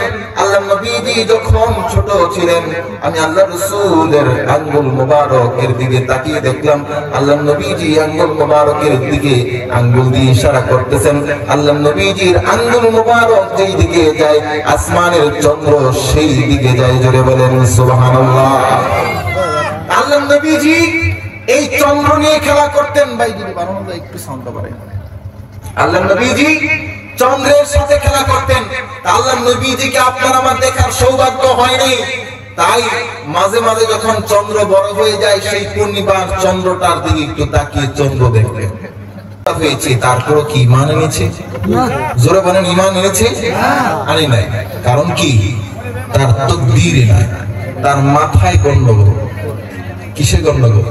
আল্লাহ নবীজি যখন ছোট ছিলেন আমি আল্লাহ রাসূলের আঙ্গুল মোবারকের দিকে তাকিয়ে দেখলাম, আল্লাহ নবীজি আঙ্গুল মোবারকের দিকে আঙ্গুল দিয়ে ইশারা করতেছেন। আল্লাহ নবীজির আঙ্গুল মোবারক যেই দিকে যায় আসমানের চন্দ্র সেই দিকে যায়। জোরে বলেন সুবহানাল্লাহ। আল্লাহ নবীজি এই চন্দ্র নিয়ে খেলা করতেন। ভাই যদি বানানো যায় একটু সাউন্ড বাড়াই। আল্লাহ নবীজি চন্দ্রের সাথে খেলা করতেন। আল্লাহ নবীজিকে আপনার আমার দেখার সৌভাগ্য হয়নি, তাই মাঝে মাঝে যখন চন্দ্র বড় হয়ে যায় সেই পূর্ণিমার চন্দ্রটার দিকে একটু তাকিয়ে চন্দ্র দেখবেন। হয়েছে তারপরও কি ঈমান এনেছে? জোরে বলেন ঈমান এনেছে? আনে নাই। কারণ কি? তার তাকদীরে নাই, তার মাথায় গন্ডগোল। কিসে গন্ডগোল?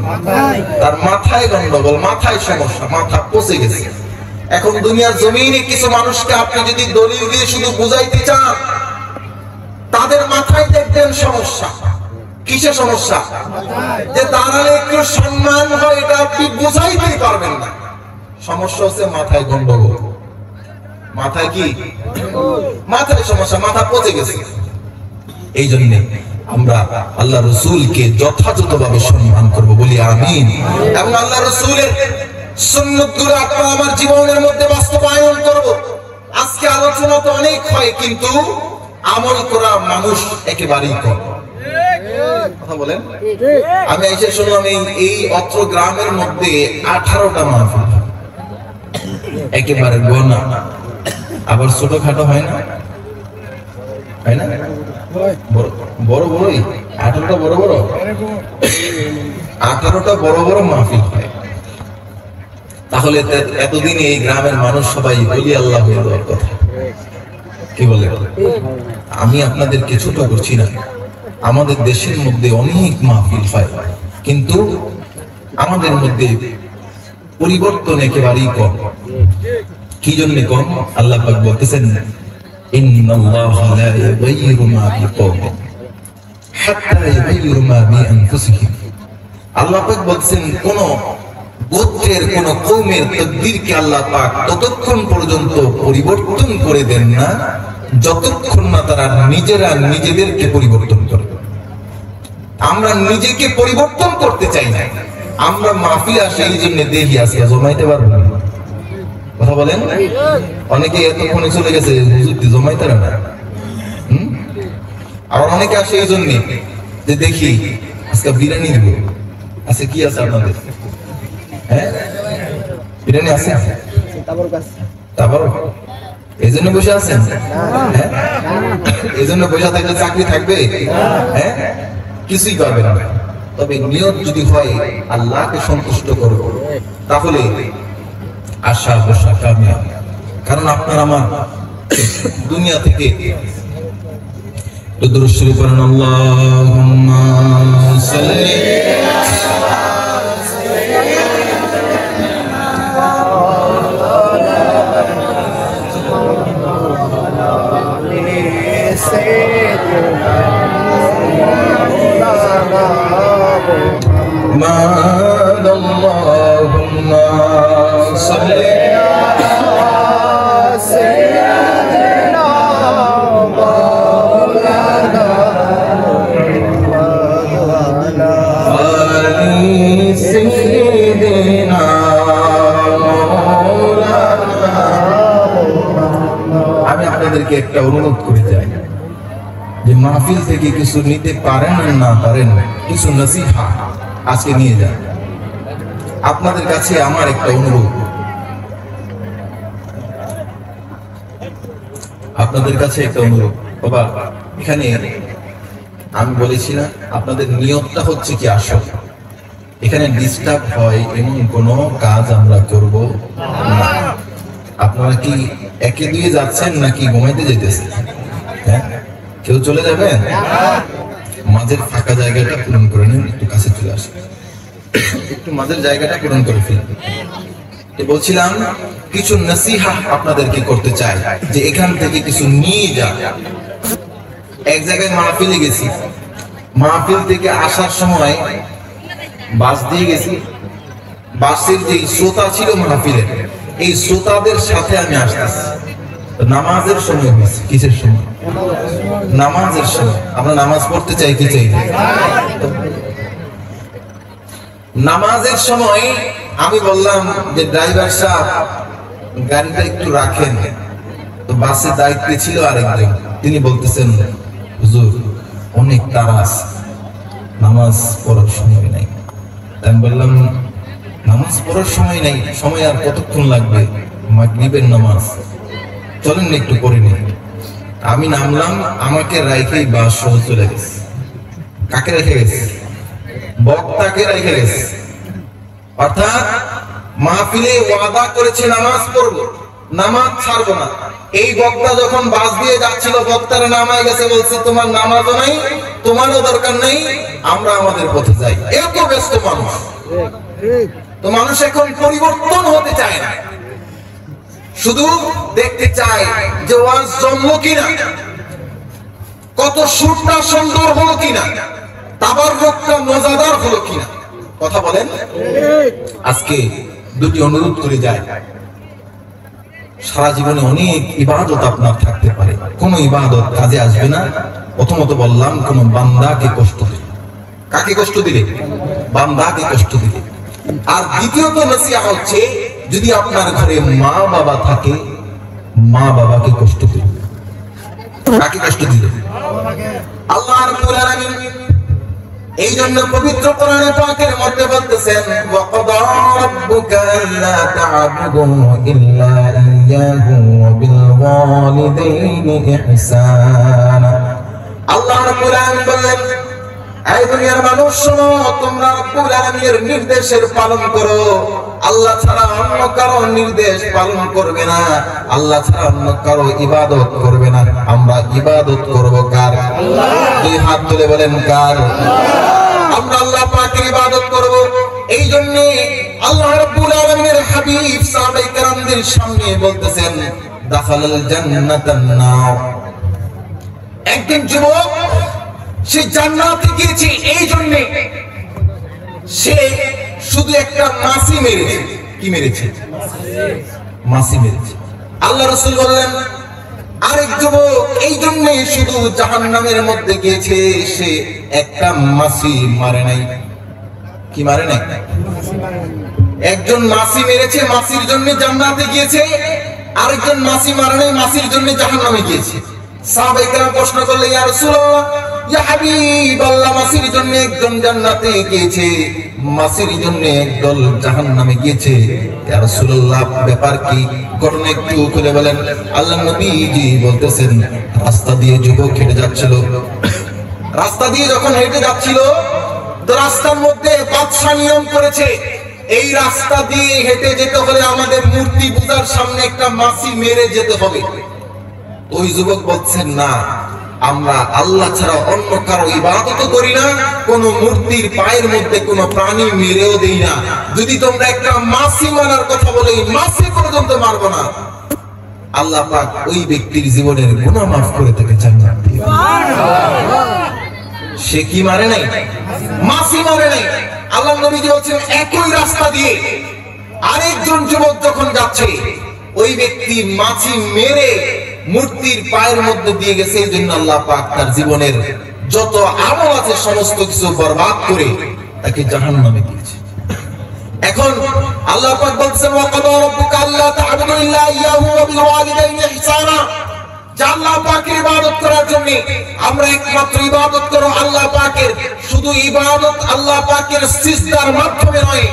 তার মাথায় গন্ডগোল, মাথায় সমস্যা, মাথা পচে গেছে। এখন দুনিয়ার জমিনে কিছু মানুষকে আপনি যদি দলিল দিয়ে শুধু বুঝাইতে চান, তাদের মাথায় দেখবেন সমস্যা। কিসে সমস্যা? যে দাঁড়ালে একটু সম্মান হয়, এটা আপনি বুঝাইতেই পারবেন না। সমস্যা হচ্ছে মাথায় গন্ডগোল। মাথায় কি? মাথায় সমস্যা, মাথা পচে গেছে। এই জন্য আমরা আল্লাহ রাসূলকে যথাযথভাবে সম্মান করব, বলি আমিন। এবং আল্লাহ রাসূলের সুন্নাতগুলো আপনার আমার জীবনের মধ্যে বাস্তবায়ন করব। আজকে আলোচনা তো অনেক হয়, কিন্তু আমল করা মানুষ একেবারেই কম। কথা বলেন। আমি এসে শুনলাম এই অত্র গ্রামের মধ্যে 18টা মাহফিল, একেবারে গোনা। আবার ছোটখাটো হয় না? হয় না? বড় বড়ই 18টা বড় বড়, 18টা বড় বড় মাহফিল হয়। তাহলে এতদিন এই গ্রামের মানুষ সবাই বলি আল্লাহ হওয়ার কথা। কি বলে? আমি আপনাদেরকে ছোট করছি না। আমাদের দেশের মধ্যে অনেক মাহফিল হয়, কিন্তু আমাদের মধ্যে পরিবর্তন একেবারেই কম। কি জন্য কম? আল্লাহ পাক বলতেছেন, ইন্নাল্লাহা লা ইউগাইয়িরু মা বিকওমিন হাত্তা ইউগাইয়িরু মা বিআনফুসিহিম। আল্লাহ পাক বলছেন, কোন গোত্রের কোন কওমের তাকদীরকে আল্লাহ পাক ততক্ষণ পর্যন্ত পরিবর্তন করে দেন না যতক্ষণ না তারা নিজেরা নিজেদেরকে পরিবর্তন করে। আমরা নিজেকে পরিবর্তন করতে চাই না। আমরা মাহফিলে আসি এই জন্য দেখি আজকে জমাইতে পারবো না। কথা বলেন। অনেকে এতক্ষণে চলে গেছে হুজুর জমাইতে না। আবার অনেকে আসে এই জন্য যে দেখি আজকে বিরিয়ানি দিব। আচ্ছা কি আছে আপনাদের? হ্যাঁ, বিরিয়ানি আছে? তারপর এই জন্য বসে আছেন? হ্যাঁ, এই জন্য বসে থাকলে চাকরি থাকবে? হ্যাঁ, কিছুই পাবে না। তবে নিয়ত যদি হয় আল্লাহকে সন্তুষ্ট করব, তাহলে আশা ভরসা কামিয়াব। কারণ আপনার আমার দুনিয়া থেকে দুরূদ শরীফ পড়েন, আল্লাহুম্মা সাল্লি Allahumma salli ala sayyidina Maulana Ali sayyidina Maulana। আমি আপনাদেরকে একটা অনুরোধ করে যাই যে মাহফিল থেকে কিছু নিতে পারেন না পারেন, কিছু নসিহা আজকে নিয়ে যান। আপনাদের কাছে আমার একটা অনুরোধ, আপনাদের কাছে একটা অনুরোধ। বাবা, এখানে আমি বলেছি না আপনাদের নিয়তটা হচ্ছে কি আসল। এখানে ডিস্টার্ব হয় এমন কোনো কাজ আমরা করব না। আপনারা কি একে দিয়ে যাচ্ছেন নাকি ঘুমাইতে যেতেছেন? হ্যাঁ, কেউ চলে যাবেন? মাঝের ফাঁকা জায়গাটা পূরণ করে নিন, একটু কাছে চলে আসেন, একটু মাঝের জায়গাটা পূরণ করে ফেলুন। তো বলছিলাম কিছু নসিহা আপনাদেরকে করতে চাই যে এখান থেকে কিছু নিয়ে যা। এক জায়গায় মাহফিলে গেছি, মাহফিল থেকে আসার সময় বাস দিয়ে গেছি, বাসের যে শ্রোতা ছিল মাহফিলের, এই শ্রোতাদের সাথে আমি আসতেছি। নামাজের সময় হয়েছে। কিসের সময়? নামাজের সময়। আমরা নামাজ পড়তে চাই কি চাই? নামাজের সময় আমি বললাম যে ড্রাইভার সাহেব গাড়িটা একটু রাখেন। তো বাসের দায়িত্বে ছিল আরেকজন, তিনি বলতেছেন হুজুর অনেক তাড়া আছে, নামাজ পড়ার সময় নাই। আমি বললাম নামাজ পড়ার সময় নাই, সময় আর কতক্ষণ লাগবে? মাগরিবের নামাজ, চলেন না একটু পড়ে নিই। আমি নামলাম, আমাকে রাইখেই বাস সহ চলে গেছে। কাকে রেখে গেছে? বক্তাকে রেখে গেছে। অর্থাৎ মাহফিলে ওয়াদা করেছে নামাজ পড়বো, নামাজ ছাড়বো না। এই বক্তা যখন বাস দিয়ে যাচ্ছিল, বক্তার নামায় গেছে, বলছে তোমার নামাজও নাই, তোমারও দরকার নেই, আমরা আমাদের পথে যাই। এত ব্যস্ত মানুষ। তো মানুষ এখন পরিবর্তন হতে চায় না, শুধু দেখতে চায় যে ওয়াজ জমলো কিনা, কত সুরটা সুন্দর হলো কিনা, তাবাররুকটা মজাদার হলো কিনা। কথা বলেন। আজকে দুটি অনুরোধ করে যায়। সারা জীবনে অনেক ইবাদত আপনার থাকতে পারে, কোন ইবাদত কাজে আসবে না। প্রথমত বললাম কোন বান্দাকে কষ্ট দিলে। কাকে কষ্ট দিলে? বান্দাকে কষ্ট দিলে। আর দ্বিতীয়ত নসিহত হচ্ছে, যদি আপনার ঘরে মা বাবা থাকে, মা বাবাকে কষ্ট দিলে। কাকে কষ্ট দিলে? আল্লাহ রাব্বুল আলামিন এই জন্য পবিত্র কোরআনে পাকের মধ্যে বলতেছেন ওয়াকাদা রাব্বুকা আল্লা তা'বুদু ইল্লা ইয়্যাহু ওয়া বিল ওয়ালিদাইনি ইহসানা। আল্লাহ রাব্বুল আলামিন বললেন, এই দুনিয়ার মানুষ শোনো, তোমরা রব্বুল আলামিনের নির্দেশের পালন করো। আল্লাহ ছাড়া অন্য কারো নির্দেশ পালন করবে না, আল্লাহ ছাড়া অন্য কারো ইবাদত করবে না। আমরা ইবাদত করব কার? দুই হাত তুলে বলেন কার? আমরা আল্লাহ পাকের ইবাদত করব। এই জন্য আল্লাহ রাব্বুল আলামিনের হাবিব সাহাবায়ে কেরামদের সামনে বলতেছেন দাখালাল জান্নাতান নার। একজন যুবক সে জান্নাতে গিয়েছে, এই জন্য সে শুধু একটা মাছি মেরেছে। কি মেরেছে? মাছি মেরেছে। আল্লাহ রাসূল বললেন আরেক যুবক এই জন্য শুধু জাহান্নামের মধ্যে গিয়েছে, সে একটা মাছি মারে নাই। কি মারে নাই? একজন মাছি মেরেছে, মাছির জন্য জান্নাতে গিয়েছে। আরেকজন মাছি মারে নাই, মাছির জন্য জাহান্নামে গিয়েছে। সাহাবায়ে কেরাম প্রশ্ন করলে ইয়া রাসূলুল্লাহ, ইয়া হাবিবাল্লাহ, মাছির জন্য একজন জান্নাতে গিয়েছে, মাছির জন্য একদল জাহান্নামে গিয়েছে, ইয়া রাসূলুল্লাহ ব্যাপার কি? ঘটনা একটু খুলে বলেন। আল্লাহর নবীজি বলতেছেন রাস্তা দিয়ে যুবক হেঁটে যাচ্ছিল। রাস্তা দিয়ে যখন হেঁটে যাচ্ছিল, তো রাস্তার মধ্যে বাদশা নিয়ম করেছে এই রাস্তা দিয়ে হেঁটে যেতে হলে আমাদের মূর্তি পূজার সামনে একটা মাছি মেরে যেতে হবে। ওই যুবক বলছেন না, আমরা আল্লাহ ছাড়া অন্য কারো ইবাদত করি না, কোন মূর্তির পায়ের মধ্যে কোন প্রাণী মেরেও দেই না। যদি তোমরা একটা মাছি মারার কথা বলে, মাছি পর্যন্ত মারবো না। আল্লাহ পাক ওই ব্যক্তির জীবনের গুনাহ মাফ করে তাকে জান্নাত দিবেন। সে কি মারে নাই? মাছি মারে নাই। আল্লাহ নবী বলেছেন একই রাস্তা দিয়ে আরেকজন যুবক যখন যাচ্ছে, ওই ব্যক্তি মাছি মেরে মূর্তির পায়ের মধ্যে দিয়ে গেছে। এই জন্য আল্লাহ পাক তার জীবনের যত আমল আছে সমস্ত কিছু বরবাদ করে তাকে জাহান্নামে দিয়েছে। এখন আল্লাহ পাক বলছেন ওয়াকাদা রাব্বুকা আল্লা তা'বুদু ইল্লা ইয়্যাহু ওয়া বিল ওয়ালিদাইনি ইহসানা। আল্লাহ পাকের ইবাদত করার জন্য আমরা একমাত্র ইবাদত করো আল্লাহ পাকের। শুধু ইবাদত আল্লাহ পাকের সিজদার মাধ্যমে নয়,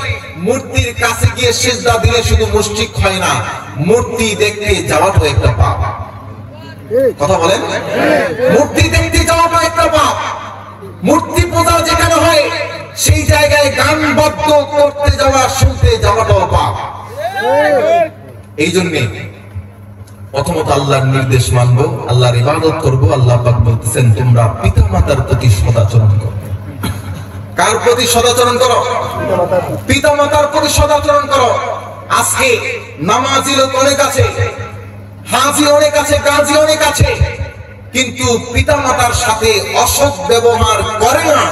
মূর্তির কাছে গিয়ে সিজদা দিলে শুধু মুশরিক হয় না, মূর্তি দেখতে যাওয়াটাও একটা পাপ। কথা বলেন। মূর্তি দেখতে যাওয়াটা একটা পাপ। মূর্তি পূজা যেখানে হয় সেই জায়গায় গান বাদ্য করতে যাওয়া, শুনতে যাওয়াটাও পাপ। এই জন্য প্রথমত আল্লাহর নির্দেশ মানবো, আল্লাহর ইবাদত করবো। আল্লাহ পাক বলতেছেন তোমরা পিতামাতার প্রতি সদাচরণ করো। কার প্রতি সদাচরণ করো? পিতামাতার প্রতি সদাচরণ করো। আজ আজকে নামাজি লোক অনেক আছে, হাজি অনেক আছে, গাজী অনেক আছে, কিন্তু পিতামাতার সাথে অসৎ ব্যবহার করে না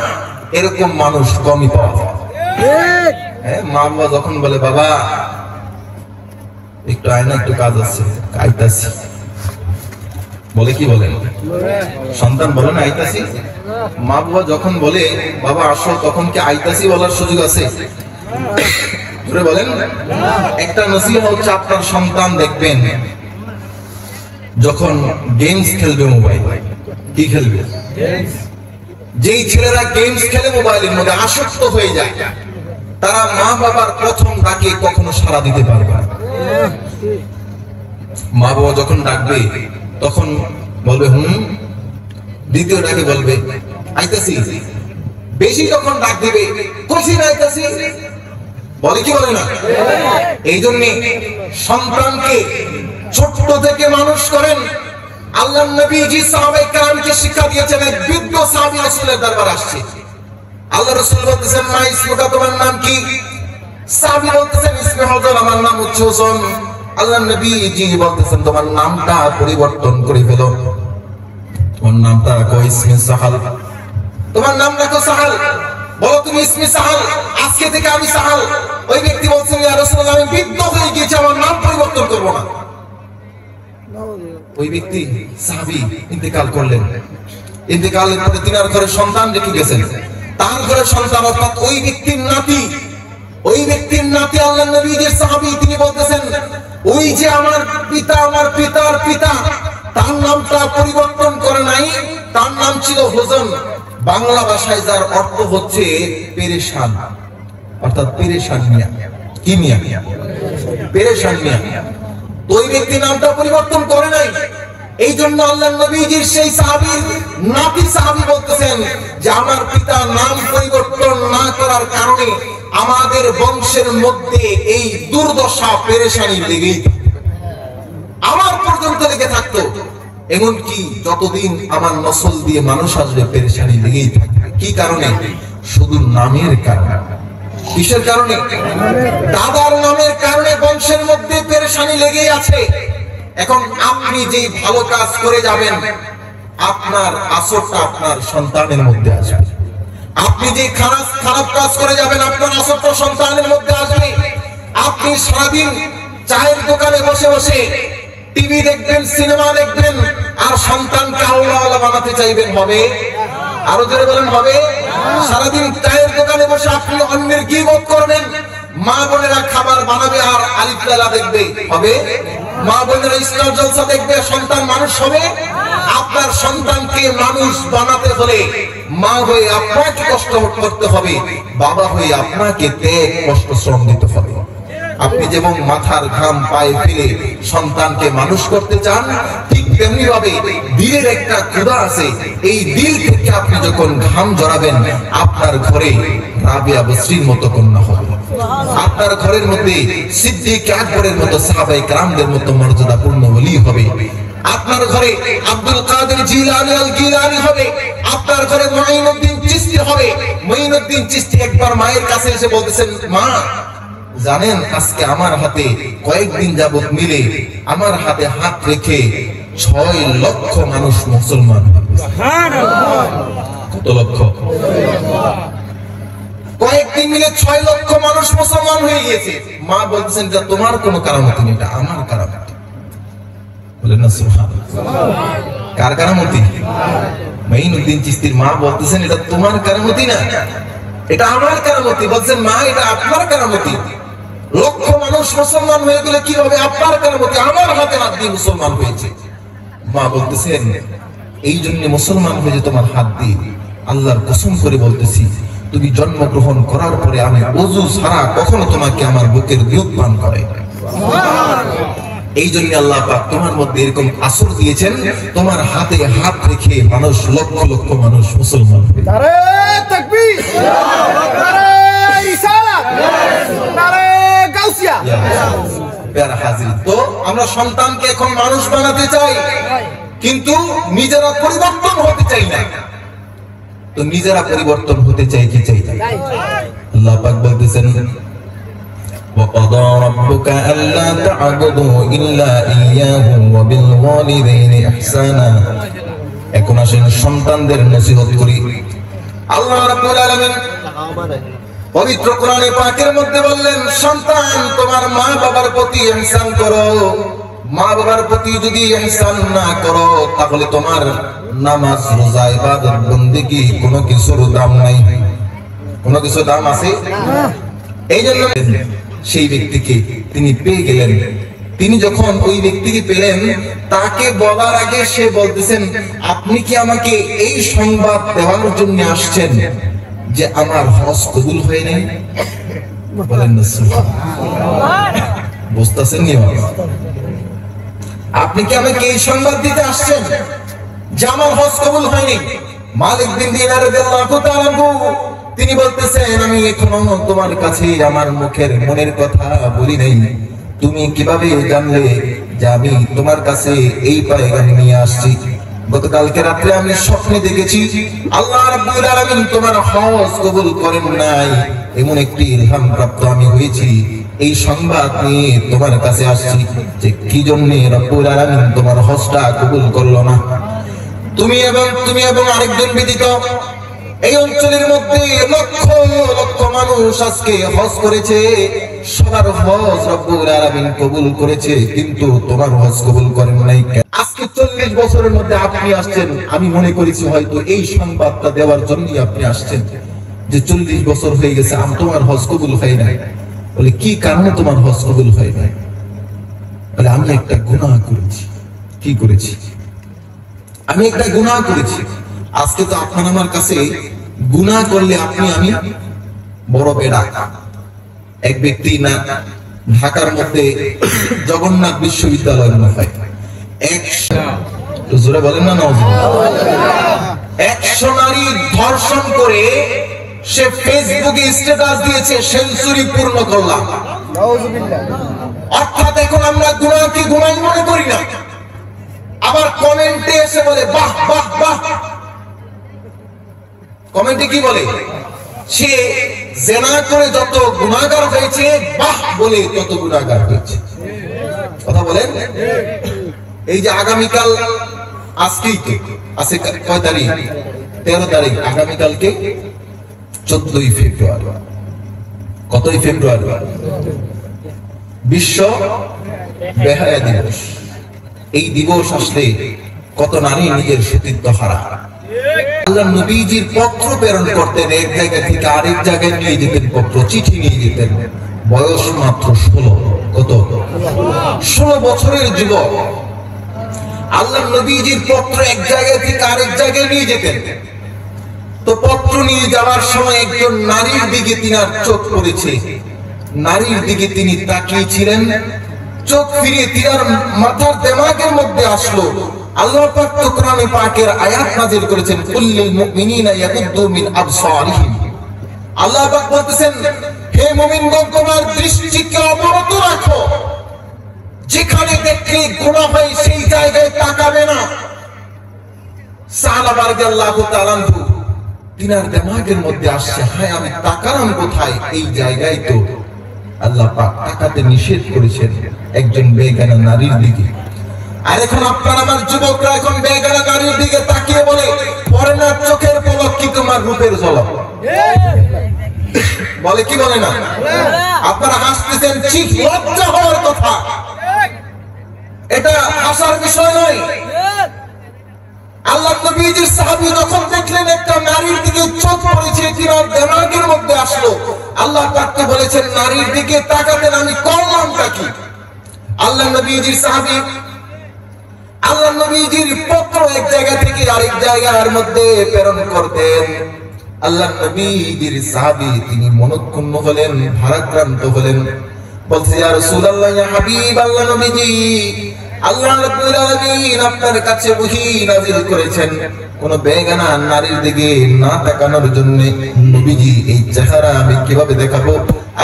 এরকম মানুষ কমই পাওয়া যায়। হ্যাঁ, মা বাবা যখন বলে বাবা একটু আয়না, একটু কাজ আছে, আইতাছি, বলে কি বলেন? সন্তান বলে না আইতাছি? মা বাবা যখন বলে বাবা আসো, তখন কি আইতাছি বলার সুযোগ আছে? বলেন। একটা নসিহত হচ্ছে, আপনার সন্তান দেখবেন যখন গেমস খেলবে, মোবাইল কি খেলবে, যেই ছেলেরা গেমস খেলে মোবাইলের মধ্যে আসক্ত হয়ে যায়, তারা মা বাবার প্রথম ডাকে কখনো সাড়া দিতে পারবে না। মা বাবা যখন ডাকবে তখন বলবে হুম, দ্বিতীয় ডাকে বলবে আইতাছি, বেশি যখন ডাক দিবে কইছি না আইতাছি, বলে কি বলে না? এই জন্য সন্তানকে ছোট্ট থেকে মানুষ করেন। আল্লাহর নবীজি সাহাবায়ে কেরামকে শিক্ষা দিয়েছেন। এক বৃদ্ধ সাহাবী রাসূলের দরবারে আসছে। আল্লাহ রাসূল বলতেছেন, মা ইসমুকা, তোমার নাম কি? সাহাবী বলতেছেন, ইসমে হুজুর, আমার নাম হচ্ছে হুসাইন। আল্লাহর নবীজি বলতেছেন, তোমার নামটা পরিবর্তন করে ফেলো, তোমার নামটা রাখো ইসমে সাহাল, তোমার নাম রাখো সাহাল। বলো তুমি ইসমে সাহাল, আজকে থেকে আমি সাহাল। ওই ব্যক্তি বলছেন, ইয়া রাসূলুল্লাহ, আমি বৃদ্ধ হয়ে গিয়েছি, আমার নাম পরিবর্তন করব না। ওই ব্যক্তি সাহাবী ইন্তেকাল করলেন। ইন্তেকালের পরে তিনার ঘরে সন্তান রেখে গেছেন। তার ঘরে সন্তান অর্থাৎ ওই ব্যক্তির নাতি, ওই ব্যক্তির নাতি আল্লাহর নবীর সাহাবী, তিনি বলতেছেন, ওই যে আমার পিতা, আমার পিতার পিতা, তার নামটা পরিবর্তন করে নাই, তার নাম ছিল হুজন। বাংলা ভাষায় যার অর্থ হচ্ছে পেরেশান, অর্থাৎ পেরেশান মিয়া। কি মিয়া? পেরেশান মিয়া। ওই ব্যক্তি নামটা পরিবর্তন করে নাই। এই জন্য আল্লাহর নবীজির সেই সাহাবীর নাতি সাহাবী বলতেছেন যে আমার পিতা নাম পরিবর্তন না করার কারণে আমাদের বংশের মধ্যে এই দুর্দশা পেরেশানি লেগেই আমার পর্যন্ত লেগে থাকতো। এমনকি যতদিন আমার নসল দিয়ে মানুষ আসবে পেরেশানি লেগেই থাকবে। কি কারণে? শুধু নামের কারণে। কিসের কারণে? দাদার নামের কারণে বংশের মধ্যে পেরেশানি লেগেই আছে। এখন আপনি যে ভালো কাজ করে যাবেন, আপনার আসরটা আপনার সন্তানের মধ্যে আসবে। আপনি যে খারাপ কাজ করে যাবেন, আপনার আসরটা সন্তানের মধ্যে আসবে। আপনি সারাদিন চায়ের দোকানে বসে বসে টিভি দেখবেন, সিনেমা দেখবেন, আর সন্তানকে আল্লাহওয়ালা বানাতে চাইবেন, হবে? আরো জোরে বলেন, হবে? সারাদিন চায়ের দোকানে বসে আপনি অন্যের গীবত করবেন, মা বোনেরা খাবার বানাবে আর আলিফ লালা দেখবে, হবে? মা বোনেরা ইসলাম জলসা দেখবে, সন্তান মানুষ হবে? আপনার সন্তানকে মানুষ বানাতে হলে মা হয়ে আপনাকে কষ্ট করতে হবে, বাবা হয়ে আপনাকে ত্যাগ কষ্ট শ্রম দিতে হবে। আপনি যেমন মাথার ঘাম পায়ে ফেলে সন্তানকে মানুষ করতে চান, ঠিক তেমনি ভাবে দিলের একটা ক্ষুধা আছে। এই দিল থেকে আপনি যখন ঘাম ঝরাবেন, আপনার ঘরে রাবিয়া বসরির মতো কন্যা হবে। আপনার ঘরের মধ্যে সিদ্দিক আকবরের মতো সাহাবায়ে কেরামদের মতো মর্যাদাপূর্ণ ওলি হবে। আপনার ঘরে আব্দুল কাদের জিলানী আল গিলানী হবে। আপনার ঘরে মুঈনুদ্দিন চিশতি হবে। মুঈনুদ্দিন চিশতি একবার মায়ের কাছে এসে বলতেছেন, মা জানেন আজকে আমার হাতে কয়েকদিন যাবত মিলে আমার হাতে হাত রেখে 6 লক্ষ মানুষ মুসলমান। কত লক্ষ? কয়েকদিন মিলে 6 লক্ষ মানুষ মুসলমান হয়ে গিয়েছে। মা বলতেছেন, এটা তোমার কোনো কারামতি নেই, এটা আমার কারামতি। বলেন না সুবহানাল্লাহ। কার কারামতি? মুঈনুদ্দিন চিশতির মা বলতেছেন, এটা তোমার কারামতি না, এটা আমার কারামতি। বলছেন, মা এটা আপনার কারামতি। লক্ষ মানুষ মুসলমান হয়ে গেলে কি হবে? আপনার কারামতি। আমার হাতে হাত দিয়ে মুসলমান হয়েছে। মা বলতেছেন, এই জন্য মুসলমান হয়ে যে তোমার হাত দিয়ে, আল্লাহর কসম করে বলতেছি, তুমি জন্মগ্রহণ করার পরে আমি ওযু ছাড়া কখনো তোমাকে আমার বুকের দুধ পান করে। এই জন্য আল্লাহ পাক তোমার মধ্যে এরকম আসর দিয়েছেন, তোমার হাতে হাত রেখে মানুষ লক্ষ লক্ষ মানুষ মুসলমান হবে। নারে তাকবীর, নারে রিসালাত, নারে গাউসিয়া। প্যারা হাজির। তো আমরা সন্তানকে এখন মানুষ বানাতে চাই, কিন্তু নিজেরা পরিবর্তন হতে চাই না। তো নিজেরা পরিবর্তন হতে চাই কি চাই না? আল্লাহ পাক বলতেছেন, وقضى ربك ألا تعبدوا إلا إياه وبالوالدين إحسانا এখন আসেন সন্তানদের নসিহত করি। আল্লাহ রাব্বুল আলামিন পবিত্র কোরআনে পাকের মধ্যে বললেন, সন্তান তোমার মা বাবার প্রতি ইহসান করো। মা বাবার প্রতি যদি ইহসান না করো তাহলে তোমার নামাজ, রোজা, ইবাদত, বন্দেগী কোনো কিছুর দাম নাই। কোনো কিছু দাম আছে? এই জন্য সেই ব্যক্তিকে তিনি পেয়ে গেলেন। তিনি যখন ওই ব্যক্তিকে পেলেন, তাকে বলার আগে সে বলতেছেন, আপনি কি আমাকে এই সংবাদ দেওয়ার জন্য আসছেন যে আমার হজ কবুল হয় নাই? বলেন না সুবহানাল্লাহ। বুঝতেছেন নি? আপনি কি আমাকে এই সংবাদ দিতে আসছেন যে আমার হজ কবুল হয়নি? মালিক বিন দিনার রাদিয়াল্লাহু তাআলা তিনি বলতেছেন, আমি এখনো তোমার কাছে আমার মুখের মনের কথা বলি নাই। তুমি কিভাবে জানলে যে আমি তোমার কাছে এই পয়গাম নিয়ে আসছি? গতকালকে রাত্রে আমি স্বপ্নে দেখেছি আল্লাহ রাব্বুল আলামিন তোমার হজ কবুল করেন নাই, এমন একটি ইলহাম প্রাপ্ত আমি হয়েছি। এই সংবাদ নিয়ে তোমার কাছে আসছি যে কি জন্য রব্বুল আলামিন তোমার হজটা কবুল করলো না। তুমি এবং আরেকজন ব্যতীত এই অঞ্চলের মধ্যে লক্ষ লক্ষ মানুষ আজকে হজ করেছে, সবার হজ রব্বুল আলামিন কবুল করেছে, কিন্তু তোমার হজ কবুল করেন নাই। আজকে 40 বছরের মধ্যে আপনি আসছেন, আমি মনে করেছি হয়তো এই সংবাদটা দেওয়ার জন্যই আপনি আসছেন যে 40 বছর হয়ে গেছে তোমার হজ কবুল হয় নাই। বলে কি কারণে তোমার হজ কবুল হয় নাই? বলে আমি একটা গুনাহ করেছি। কি করেছি? আমি একটা গুনাহ করেছি। আজকে তো আপনার আমার কাছে গুনাহ করলে আপনি আমি বড় বেড়া। এক ব্যক্তি না ঢাকার মধ্যে জগন্নাথ বিশ্ববিদ্যালয় মনে হয় 100 বলেন না 100 নারী ধর্ষণ করে সে ফেসবুকে স্ট্যাটাস দিয়েছে, সেঞ্চুরি পূর্ণ করলাম। অর্থাৎ এখন আমরা গুনাহকে গুনাহ মনে করি না। আবার কমেন্টে এসে বলে বাহ বাহ বাহ। কমেন্টে কি বলে? সে জেনা করে যত গুনাহগার হয়েছে, বাহ বলে তত গুনাহগার হয়েছে। কথা বলেন? এই যে আগামীকাল, আজকেই তো আছে কয় তারিখ? 13 তারিখ। আগামীকালকে 14ই ফেব্রুয়ারি। কতই ফেব্রুয়ারি? বিশ্ব বেহায়া দিবস। এই দিবস আসলে কত নারী নিজের সতীত্ব হারায়। আল্লাহ নবীজির পত্র প্রেরণ করতেন, এক জায়গা থেকে আরেক জায়গায় নিয়ে যেতেন, পত্র চিঠি নিয়ে যেতেন। বয়স মাত্র 16। কত? 16 বছরের যুবক। আল্লাহ নবীজির পত্র এক জায়গা থেকে আরেক জায়গায় নিয়ে যেতেন। তো পত্র নিয়ে যাওয়ার সময় একজন নারীর দিকে তিনার চোখ পড়েছে। নারীর দিকে তিনি তাকিয়েছিলেন। চোখ ফিরিয়ে তিনার মাথার দিমাগের মধ্যে আসলো আল্লাহ পাক তো কোরআনে পাকের আয়াত নাযিল করেছেন, কুল্লিল মুমিনিনা ইয়াগুদ্দু মিন আবসারিহিম। আল্লাহ পাক বলতেছেন, হে মুমিনগণ তোমার দৃষ্টিকে অবনত রাখো, যেখানে দেখলে গুনাহ হয় সেই জায়গায় তাকাবে না। সাহাবা রাদিয়াল্লাহু তাআলা তিনার দিমাগের মধ্যে আসছে, হায় আমি তাকালাম কোথায়? এই জায়গায় তো আল্লাহ পাক তাকাতে নিষেধ করেছেন একজন বেগানা নারীর দিকে। আর এখন আপনার আমার যুবকরা এখন বেগানা নারীর দিকে তাকিয়ে বলে, পরেনার চোখের পলক কি তোমার রূপের ঝলক? বলে কি বলে না? আপনারা হাসতেছেন, ঠিক লজ্জা হওয়ার কথা। এটা হাসার বিষয় নয়। আল্লাহ নবীজির সাহাবী যখন দেখলেন একটা নারীর দিকে চোখ পড়েছে, তিনার দিমাগের মধ্যে আসলো আল্লাহ পাক তো বলেছেন নারীর দিকে তাকাতেন, আমি করলামটা কি? আল্লাহ নবীজির সাহাবী আল্লাহ নবীজির পত্র এক জায়গা থেকে আরেক জায়গার মধ্যে প্রেরণ করতেন। আল্লাহ নবীজির সাহাবী তিনি মনক্ষুণ্ণ হলেন, ভারাক্রান্ত হলেন। বলছে, ইয়া রাসূলুল্লাহ, ইয়া হাবিব আল্লাহ নবীজি, আল্লাহ রাব্বুল আলামিন আপনার কাছে ওহী নাযিল করেছেন কোন বেগানা নারীর দিকে না তাকানোর জন্য। নবীজি এই চেহারা আমি কিভাবে দেখাবো?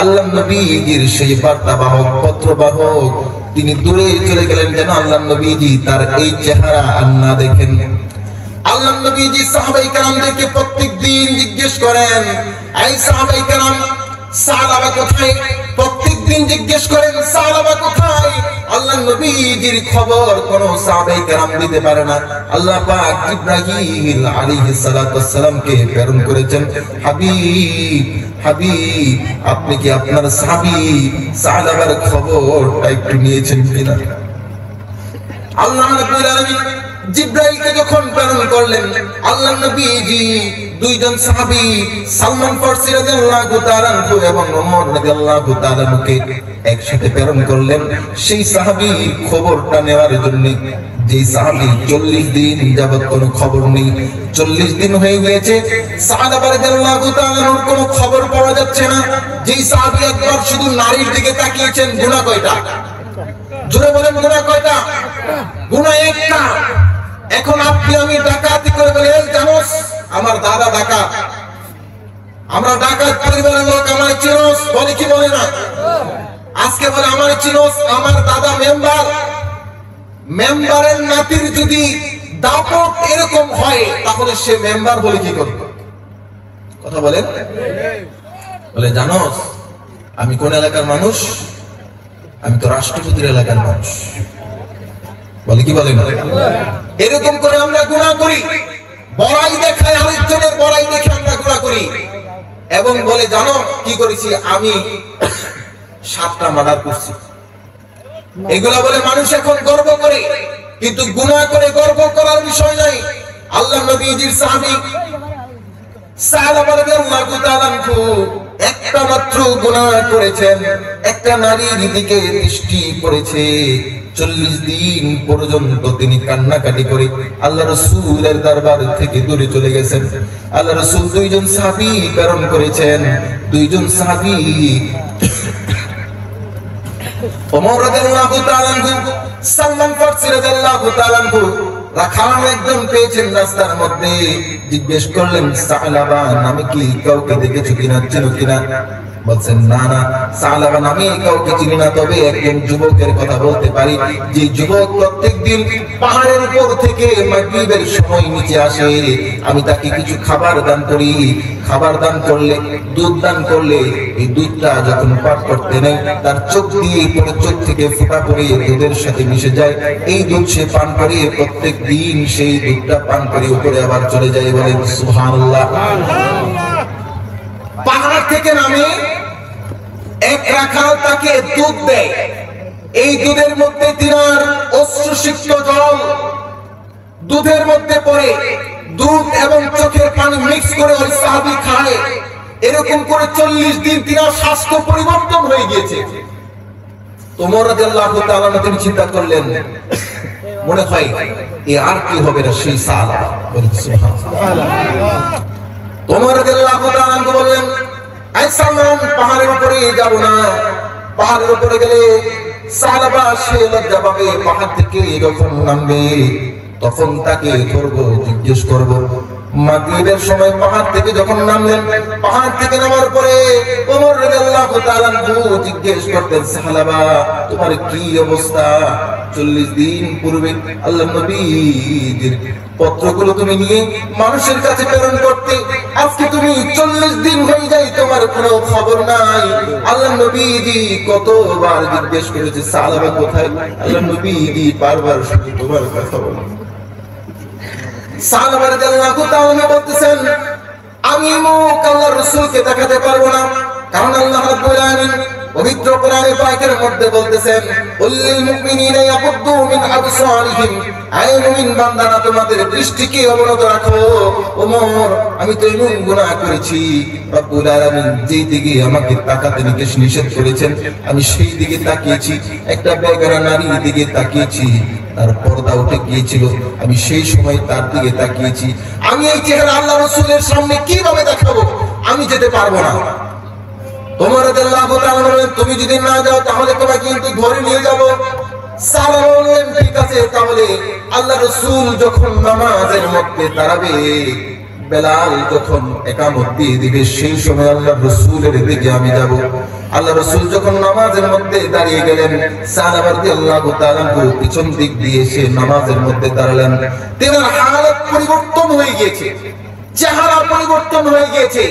আল্লাহ নবীজির সেই বার্তাবাহক, পত্রবাহক তিনি দূরে চলে গেলেন যেন আল্লাহ নবীজি তার এই চেহারা আর না দেখেন। আল্লাহ নবীজি সাহাবায়ে কেরামদেরকে প্রত্যেকদিন জিজ্ঞেস করেন, এই সাহাবায়ে কেরাম, সাহাবা কোথায়? প্রত্যেকদিন দিন জিজ্ঞেস করেন সাহাবা কোথায়, আল্লাহ নবীজির খবর কোন সাহাবায়ে কেরাম দিতে পারে না। আল্লাহ পাক জিবরাইল আলাইহিস সালাতু ওয়াস সালামকে প্রেরণ করেছেন, হাবিব হাবিব আপনি কি আপনার সাহাবী সাহাবার খবরটা একটু নিয়েছেন কিনা? আল্লাহ রাব্বুল আলামিন জিবরাইলকে যখন প্রেরণ করলেন, আল্লাহ নবীজি দুইজন সাহাবী সালমান ফারসি রাদিয়াল্লাহু তাআলা আনহু এবং ওমর রাদিয়াল্লাহু তাআলা আনহুকে একসাথে প্রেরণ করলেন সেই সাহাবীর খবরটা নেওয়ার জন্য। যে সাহাবী 40 দিন যাবত কোনো খবর নেই, 40 দিন হয়ে গিয়েছে, সাহাবা রাদিয়াল্লাহু তাআলা আনহুর কোনো খবর পাওয়া যাচ্ছে না। যে সাহাবী একবার শুধু নারীর দিকে তাকিয়েছেন, গুনাহ কয়টা? জোরে বলেন, গুনাহ কয়টা? গুনাহ একটা। এখন আপনি আমি ডাকাতি করে বলে, এই জানোস আমার দাদা ডাকাত, আমরা ডাকাত পরিবারের লোক, আমার চিনোস, বলে কি বলে না? আজকে বলে আমার চিনোস, আমার দাদা মেম্বার, মেম্বারের নাতির যদি দাপট এরকম হয় তাহলে সে মেম্বার বলে কি করবে? কথা বলেন। বলে জানোস আমি কোন এলাকার মানুষ? আমি তো রাষ্ট্রপতির এলাকার মানুষ। বলে কি বলে না? এরকম করে আমরা গুনাহ করি, বড়াই দেখায়, আরেকজনের বড়াই দেখে আমরা গুনাহ করি এবং বলে জানো কি করেছি? আমি 7টা মার্ডার করছি। এগুলা বলে মানুষ এখন গর্ব করে, কিন্তু গুনাহ করে গর্ব করার বিষয় নাই। আল্লাহ নবীজির সাহাবী সাহাবা রাদিয়াল্লাহু তাআলা আনহু একটা মাত্র গুনাহ করেছেন, একটা নারীর দিকে দৃষ্টি পড়েছে, 40 দিন পর্যন্ত তিনি কান্নাকাটি করে আল্লাহ রাসূলের দরবার থেকে দূরে চলে গেছেন। আল্লাহ রাসূল দুইজন সাহাবী প্রেরণ করেছেন, দুইজন সাহাবী ওমর রাদিয়াল্লাহু তাআলা আনহু, সালমান ফারসি রাদিয়াল্লাহু তাআলা আনহু রাখাল একদম পেয়েছেন রাস্তার মধ্যে। জিজ্ঞেস করলেন সালাবা নামে কি কাউকে দেখেছো কিনা, চেনো কিনা? বলছেন না না, সালাবা নামে কাউকে চিনি না, তবে একজন যুবকের কথা বলতে পারি যে যুবক প্রত্যেকদিন পাহাড়ের উপর থেকে মাগরিবের সময় নিচে আসে, আমি তাকে কিছু খাবার দান করি। খাবার দান করলে, দুধ দান করলে, এই দুধটা যখন পান করতে নেই তার চোখ দিয়ে পরে চোখ থেকে ফোঁটা করে দুধের সাথে মিশে যায়। এই দুধ সে পান করে, প্রত্যেক দিন সেই দুধটা পান করে উপরে আবার চলে যায়। বলেন সুবহানাল্লাহ। পাহাড় থেকে নামে এক রাখাল তাকে দুধ দেয়, এই দুধের মধ্যে তিনার অশ্রুসিক্ত জল দুধের মধ্যে পড়ে, দুধ এবং চোখের পানি মিক্স করে ওই সাহাবী খায়। এরকম করে 40 দিন তিনার স্বাস্থ্য পরিবর্তন হয়ে গিয়েছে। ওমর রাদিয়াল্লাহু তাআলা তিনি চিন্তা করলেন, মনে হয় এ আর কি হবে না সেই সাহাবা। বলেন সুবহানাল্লাহ। ওমর রাদিয়াল্লাহু তাআলা বললেন, আই সালমান পাহাড়ের উপরে যাব না, পাহাড়ের উপরে গেলে সাহাবা সে লজ্জা পাবে, পাহাড় থেকে যখন নামবে তখন তাকে ধরবো, জিজ্ঞেস করবো। মাগরিবের সময় পাহাড় থেকে যখন নামলেন, পাহাড় থেকে নামার পরে ওমর রাদিয়াল্লাহু তাআলা জিজ্ঞেস করতেন, সাহাবা তোমার কি অবস্থা? 40 দিন পূর্বে আল্লাহ নবীর পত্রগুলো তুমি নিয়ে মানুষের কাছে প্রেরণ করতে, আজকে তুমি 40 দিন হয়ে যায় তোমার কোনো খবর নাই। আল্লাহ নবীজি কতবার জিজ্ঞেস করেছে সাহাবা কোথায়? আল্লাহ নবীজি বারবার শুধু তোমার কথা বলে। সাহাবা রাদিয়াল্লাহু তাআলা বলতেছেন, আমি মুখ আল্লাহর রাসূলকে দেখাতে পারবো না, কারণ আল্লাহ রাব্বুল আলামিন পবিত্র কোরআনে পাকের মধ্যে বলতেছেন, কুল্লিল মুমিনিনা ইয়াকুদ্দু মিন আবসারিহিম, আয় মুমিন বান্দারা তোমাদের দৃষ্টিকে অবনত রাখো। ওমর আমি তো এমন গুনাহ করেছি, রব্বুল আলামিন যেই দিকে আমাকে তাকাতে নিষেধ করেছেন আমি সেই দিকে তাকিয়েছি, একটা বেগানা নারীর দিকে তাকিয়েছি, তার পর্দা উঠে গিয়েছিল, আমি সেই সময় তার দিকে তাকিয়েছি। আমি এই চেহারা আল্লাহ রাসূলের সামনে কিভাবে দেখাবো? আমি যেতে পারবো না। ওমর রাদিয়াল্লাহু তাআলা বললেন, তুমি যদি না যাও তাহলে তোমাকে কিন্তু ধরে নিয়ে যাব। সাহাবা বললেন, ঠিক আছে, তাহলে আল্লাহ রাসূল যখন নামাজের মধ্যে দাঁড়াবে, বেলাল যখন ইকামত দিয়ে দিবে, সেই সময় আল্লাহ রাসূলের দিকে আমি যাব। আল্লাহ রাসূল যখন নামাজের মধ্যে দাঁড়িয়ে গেলেন, সাহাবা রাদিয়াল্লাহু তাআলা পিছন দিক দিয়ে এসে নামাজের মধ্যে দাঁড়ালেন। তার হালত পরিবর্তন হয়ে গিয়েছে, চেহারা পরিবর্তন হয়ে গিয়েছে,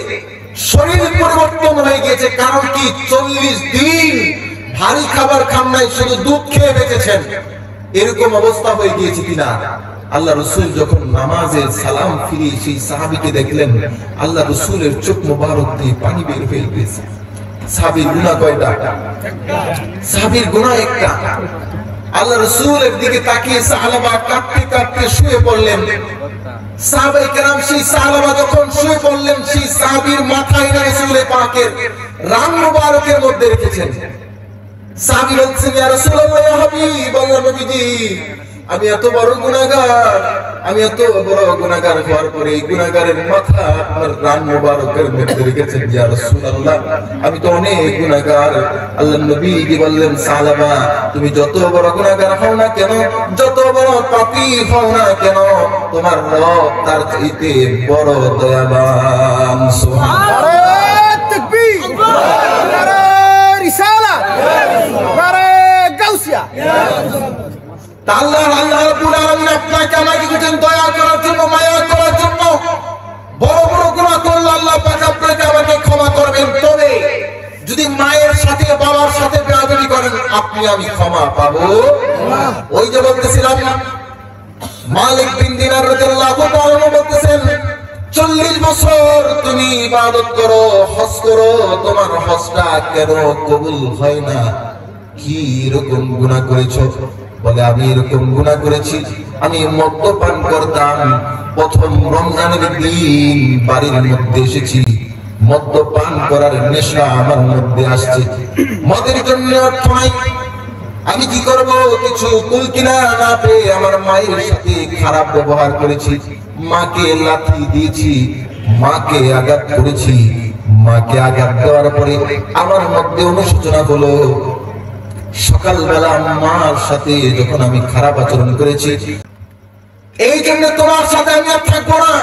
শরীর পরিবর্তন হয়ে গিয়েছে। কারণ কি? 40 দিন ভারী খাবার খান নাই, শুধু দুধ খেয়ে বেঁচেছেন, এরকম অবস্থা হয়ে গিয়েছে কিনা। আল্লাহ রসুল যখন নামাজে সালাম ফিরিয়ে সেই সাহাবীকে দেখলেন, আল্লাহ রসুলের চোখ মোবারক দিয়ে পানি বের হয়ে গেছে। সাহাবীর গুনাহ কয়টা? সাহাবীর গুনাহ একটা। আল্লাহ রসুলের দিকে তাকিয়ে সাহাবা কাঁদতে কাঁদতে শুয়ে পড়লেন। সাহাবায়ে কেরাম সেই সাহাবা যখন শুয়ে পড়লেন, সেই সাহাবীর মাথায় রাসূলের পাকের রান মুবারকের মধ্যে রেখেছেন। সাহাবী বলছেন, ইয়া রাসূলুল্লাহ, ইয়া হাবিব আল্লাহ, নবীজি, আমি এত বড় গুনাহগার, আমি এত বড় গুনাহগার হওয়ার পরে এই গুনাহগারের মাথা আপনার রান মুবারকের মধ্যে রেখেছেন। ইয়া রাসূলুল্লাহ, আমি তো অনেক গুনাহগার। আল্লাহর নবী বললেন, সাহাবা, তুমি যত বড় গুনাহগার হও না কেন, যত বড় পাপী হও না কেন, তোমার রব তার চাইতে বড় দয়াবান। সুবহানাল্লাহ। নারে তাকবীর, নারে রিসালাত, নারে গাউসিয়া। আল্লাহ রাব্বুল আলামিন আপনাকে আমাকে দিয়েছেন দয়া করার জন্য, মায়া করার জন্য। বড় বড় গুনাহ করলে আল্লাহ পাক আপনাকে আমাকে ক্ষমা করবেন, তবে যদি মায়ের সাথে বাবার সাথে বেয়াদবি করেন, আপনি আমি ক্ষমা পাবো। ওই যে বলতেছিলাম, মালিক বিন দিনার রাদিয়াল্লাহু তাআলা বলতেছেন, 40 বছর তুমি ইবাদত করো, হজ করো, তোমার হজটা কেন কবুল হয় না? কি এরকম গুনাহ করেছো? বলে, আমি এরকম গুনাহ করেছি, আমি মদ্যপান করতাম। প্রথম রমজানের দিন বাড়ির মধ্যে এসেছি, মদ্যপান করার নেশা আমার মধ্যে আসছে, মদের জন্য অর্থ নাই, আমি কি করব? কিছু কুল কিনা না পেয়ে আমার মায়ের সাথে খারাপ ব্যবহার করেছি, মাকে লাথি দিয়েছি, মাকে আঘাত করেছি। মাকে আঘাত দেওয়ার পরে আমার মধ্যে অনুশোচনা হলো। সকালবেলা মার সাথে যখন আমি খারাপ আচরণ করেছি, এই জন্য তোমার সাথে আমি আর থাকবো না।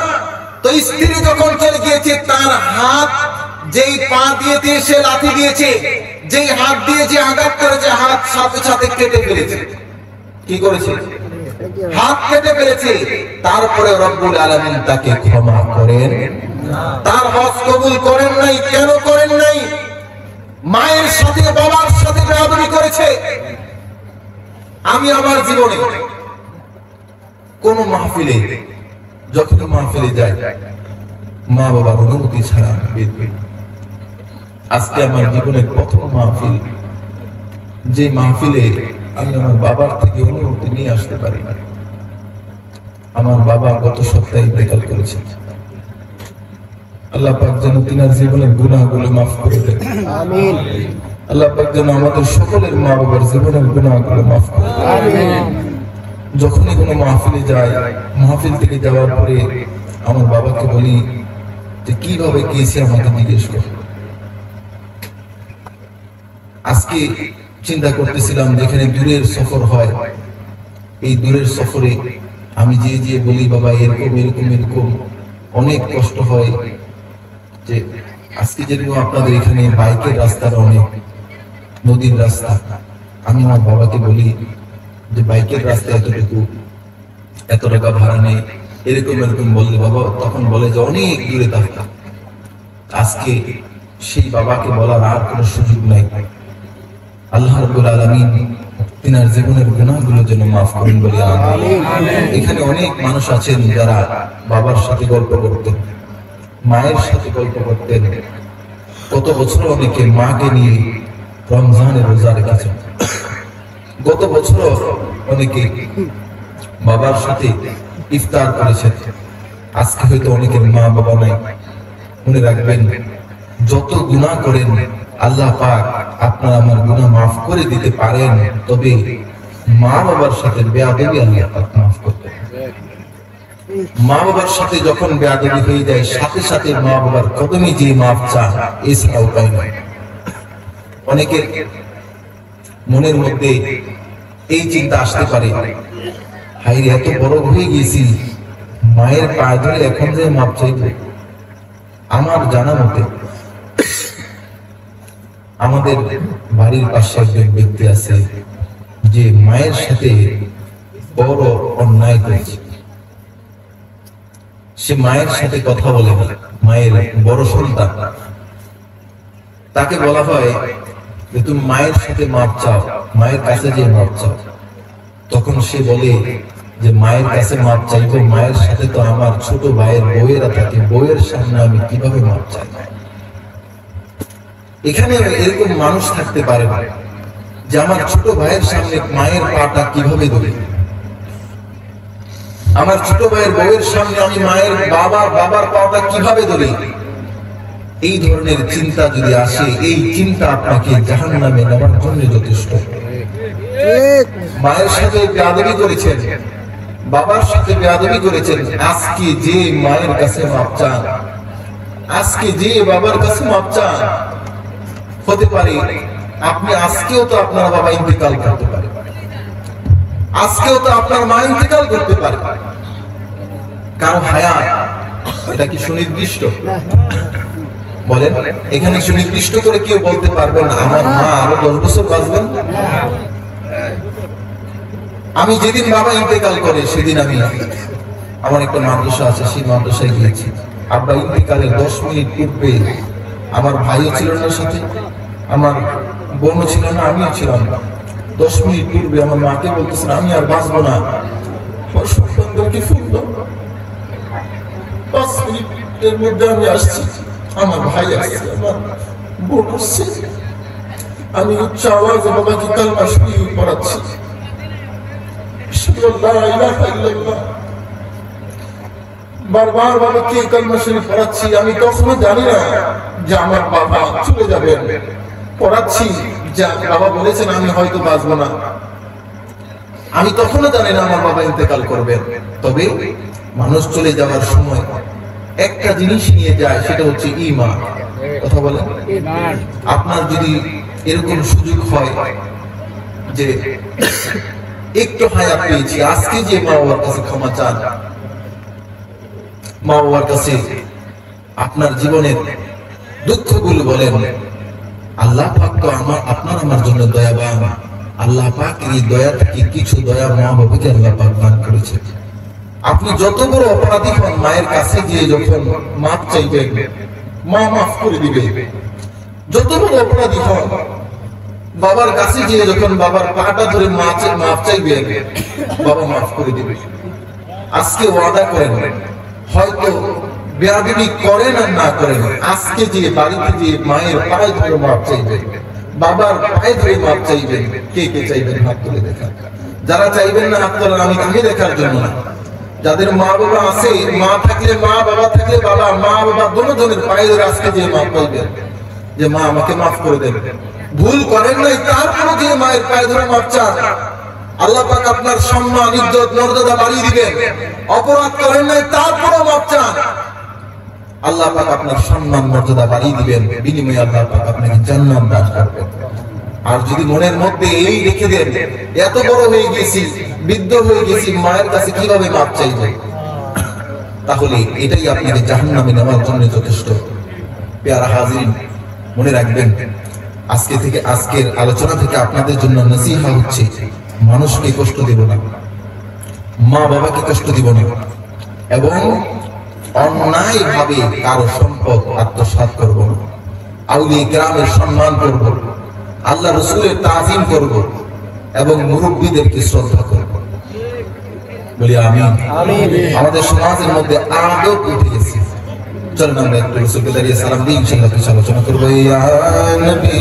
তো স্ত্রী যখন চলে গিয়েছে, তার হাত যেই পা দিয়েছে সে লাথি দিয়েছে, যেই হাত দিয়ে যে আঘাত করেছে, হাত সাথে সাথে কেটে ফেলেছে। কি করেছে? হাত কেটে ফেলেছে। তারপরে রব্বুল আলামিন তাকে ক্ষমা করেন, তার হজ কবুল করেন নাই। কেন করেন নাই? মায়ের সাথে বাবার সাথে বেয়াদবি করেছে। আমি আমার জীবনে কোন মাহফিলে, যখন মাহফিলে যাই, মা বাবার অনুমতি ছাড়া বের হই। আজকে আমার জীবনের প্রথম মাহফিল, যে মাহফিলে আমি আমার বাবার থেকে অনুমতি নিয়ে আসতে পারি না। আমার বাবা গত সপ্তাহে ইন্তেকাল করেছে। আল্লাহ পাক যেন তিনার জীবনের গুনাহগুলো মাফ করে দেন। আমিন। আল্লাহ পাক যেন আমাদের সকলের মা বাবার জীবনের গুনাহগুলো মাফ করে দেন। আমিন। যখনই কোনো মাহফিলে যাই, মাহফিল থেকে যাওয়ার পরে আমার বাবাকে বলি যে কিভাবে গিয়েছি আমাকে জিজ্ঞেস করো। আজকে চিন্তা করতেছিলাম, যেখানে দূরের সফর হয়, এই দূরের সফরে আমি যে বলি, বাবা এরকম এরকম এরকম অনেক কষ্ট হয়। যে আজকে যেরকম আপনাদের এখানে বাইকের রাস্তাটা অনেক, নদীর রাস্তা, আমি আমার বাবাকে বলি যে বাইকের রাস্তা এতটুকু, এত টাকা ভাড়া নেই, এরকম এরকম বললে বাবা তখন বলে যে অনেক দূরে থাকতা। আজকে সেই বাবাকে বলার আর কোনো সুযোগ নাই। আল্লাহ রাব্বুল আলামিন তিনার জীবনের গুনাহগুলো যেন মাফ করেন বলে আমিন। এখানে অনেক মানুষ আছেন যারা বাবার সাথে গল্প করতেন, মায়ের সাথে গল্প করতেন। কত বছর অনেকে মাকে নিয়ে রমজানের রোজা রেখেছেন। গত বছর অনেকে বাবার সাথে ইফতার করেছেন। আজকে হয়তো অনেকের মা বাবা নাই। মনে রাখবেন, যত গুনাহ করেন আল্লাহ পাক আপনার আমার গুনাহ মাফ করে দিতে পারেন, তবে মা বাবার সাথে বেয়াদবি আল্লাহ পাক মাফ করতে পারেন। মা বাবার সাথে যখন বেয়াদবি হয়ে যায়, সাথে সাথে মা বাবার কদমে যে মাফ চান, এছাড়া উপায় নয়। অনেকের মনের মধ্যে এই চিন্তা আসতে পারে, হায়রে এত বড় হয়ে গেছি, মায়ের পায়ে ধরে এখন যে মাপ চাইবে। আমার জানা মতে আমাদের বাড়ির পাশে একজন ব্যক্তি আছে যে মায়ের সাথে বড় অন্যায় করেছে। সে মায়ের সাথে কথা বলে না, মায়ের বড় সন্তান। তাকে বলা হয় যে তুমি মায়ের সাথে মাপ চাও, মায়ের কাছে যে মাপ চাও, তখন সে বলে যে মায়ের কাছে মাপ চাইবো, মায়ের সাথে তো আমার ছোট ভাইয়ের বউয়েরা থাকে, বউয়ের সামনে আমি কিভাবে মাপ চাই? এখানে এরকম মানুষ থাকতে পারে না যে আমার ছোট ভাইয়ের সামনে মায়ের পাটা কিভাবে ধরে, আমার ছোট ভাইয়ের বউয়ের সামনে আমি মায়ের বাবার পাটা কিভাবে ধরি। এই ধরনের চিন্তা যদি আসে, এই চিন্তা আপনাকে জাহান্নামে নেওয়ার জন্য যথেষ্ট। মায়ের সাথে বেয়াদবি করেছেন, বাবার সাথে বেয়াদবি করেছেন, আজকে যে মায়ের কাছে মাপ চান, আজকে যে বাবার কাছে মাপ চান, হতে পারে আপনি আজকেও তো আপনার বাবা ইন্তেকাল করতে পারে, আজকেও তো আপনার মা ইন্তেকাল করতে পারে। কারণ হায়াত এটা কি সুনির্দিষ্ট? বলেন, এখানে সুনির্দিষ্ট করে কেউ বলতে পারবেন না আমার মা আরো 10 বছর বাঁচবেন? আমি যেদিন বাবা ইন্তেকাল করে সেদিন আমি আমার একটা মাদ্রাসা আছে, সেই মাদ্রাসায় গিয়েছি। আব্বা ইন্তেকালের 10 মিনিট পূর্বে আমার ভাইও ছিল না সাথে, আমার বোনও ছিল না, আমিও ছিলাম না। 10 মিনিট পূর্বে আমার মাকে বলতেছেন আমি আর বাঁচবো না, সন্তানদেরকে ফুল দাও। 5 মিনিটের মধ্যে আমি আসছি, আমার ভাই আসছে, আমার বোন আসছে, আমি উচ্চ আওয়াজে বাবাকে কালমা শরীফ পড়াচ্ছি, বারবার বাবাকে কালমা শরীফ পড়াচ্ছি। আমি তখনও জানি না যে আমার বাবা চলে যাবেন, পড়াচ্ছি যা বাবা বলেছেন আমি হয়তো বাঁচবো না, আমি তখনও জানি না আমার বাবা ইন্তেকাল করবেন। তবে মানুষ চলে যাওয়ার সময় একটা জিনিস নিয়ে যায়, সেটা হচ্ছে ঈমান। কথা বলেন, আপনার যদি এরকম সুযোগ হয় যে একটু হায়াত পেয়েছি, আজকে যে মা বাবার কাছে ক্ষমা চান, মা বাবার কাছে আপনার জীবনের দুঃখগুলো বলেন, আল্লাহ পাক তো আপনার আমার জন্য দয়াবান। আল্লাহ পাক এই দয়া থেকে কিছু দয়া মা বাবাকে আল্লাহ পাক দান করেছে। আপনি যত বড় অপরাধী হন, মায়ের কাছে গিয়ে যখন মাপ চাইবেন, মা মাফ করে দিবে। যত বড় অপরাধী হন, বাবার কাছে গিয়ে যখন বাবার পাটা ধরে মাফ চাইবেন, বাবা মাফ করে দিবে। আজকে ওয়াদা করেন, হয়তো বেয়াদবি করেন আর না করেন, আজকে যে বাড়িতে যে মায়ের পায়ে ধরে মাপ চাইবেন, বাবার পায়ে ধরে মাপ চাইবেন। কে কে চাইবেন হাত তুলে দেখান। যারা চাইবেন না হাত তোলেন, আমি দেখার জন্য না। যাদের মা বাবা আছে, মা থাকলে মা, বাবা থাকলে বাবা, মা বাবা দুজনের পায়ে ধরে আজকে যে মাপ চাইবেন যে মা আমাকে মাফ করে দেন। ভুল করেন নাই, তারপরে যে মায়ের পায়ে ধরে মাপ চান, আল্লাহ পাক আপনার সম্মান, ইজ্জত, মর্যাদা বাড়িয়ে দিবেন। অপরাধ করেন নাই, তারপরে মাপ চান, আল্লাহ পাক আপনার সম্মান, মর্যাদা বাড়িয়ে দিবেন। বিনিময়ে আল্লাহ পাক আপনাকে জান্নাত দান করবেন। আর যদি মনের মধ্যে এই রেখে দেন, এত বড় হয়ে গেছি, বৃদ্ধ হয়ে গেছি, মায়ের কাছে কিভাবে মাপ চাইবে, তাহলে এটাই আপনাকে জাহান্নামে নেওয়ার জন্য যথেষ্ট। পেয়ারা হাজিরিন, মনে রাখবেন, আজকের আলোচনা থেকে আপনাদের জন্য নসিহা হচ্ছে, মানুষকে কষ্ট দেব না, মা বাবাকে কষ্ট দিব না, এবং অন্যায় ভাবে কারো সম্পদ আত্মসাৎ করব না, আউলিয়া কেরামের সম্মান করব, আল্লাহ রাসূলের তাজিম করব, এবং মুরব্বীদেরকে শ্রদ্ধা করব। বলি আমিন। আমাদের সমাজের মধ্যে আদব উঠে গেছে। চলুন আমরা একটু রাসূলকে দাঁড়িয়ে সালাম দিই, ইনশাআল্লাহ কিছু আলোচনা করবো। ইয়া নবী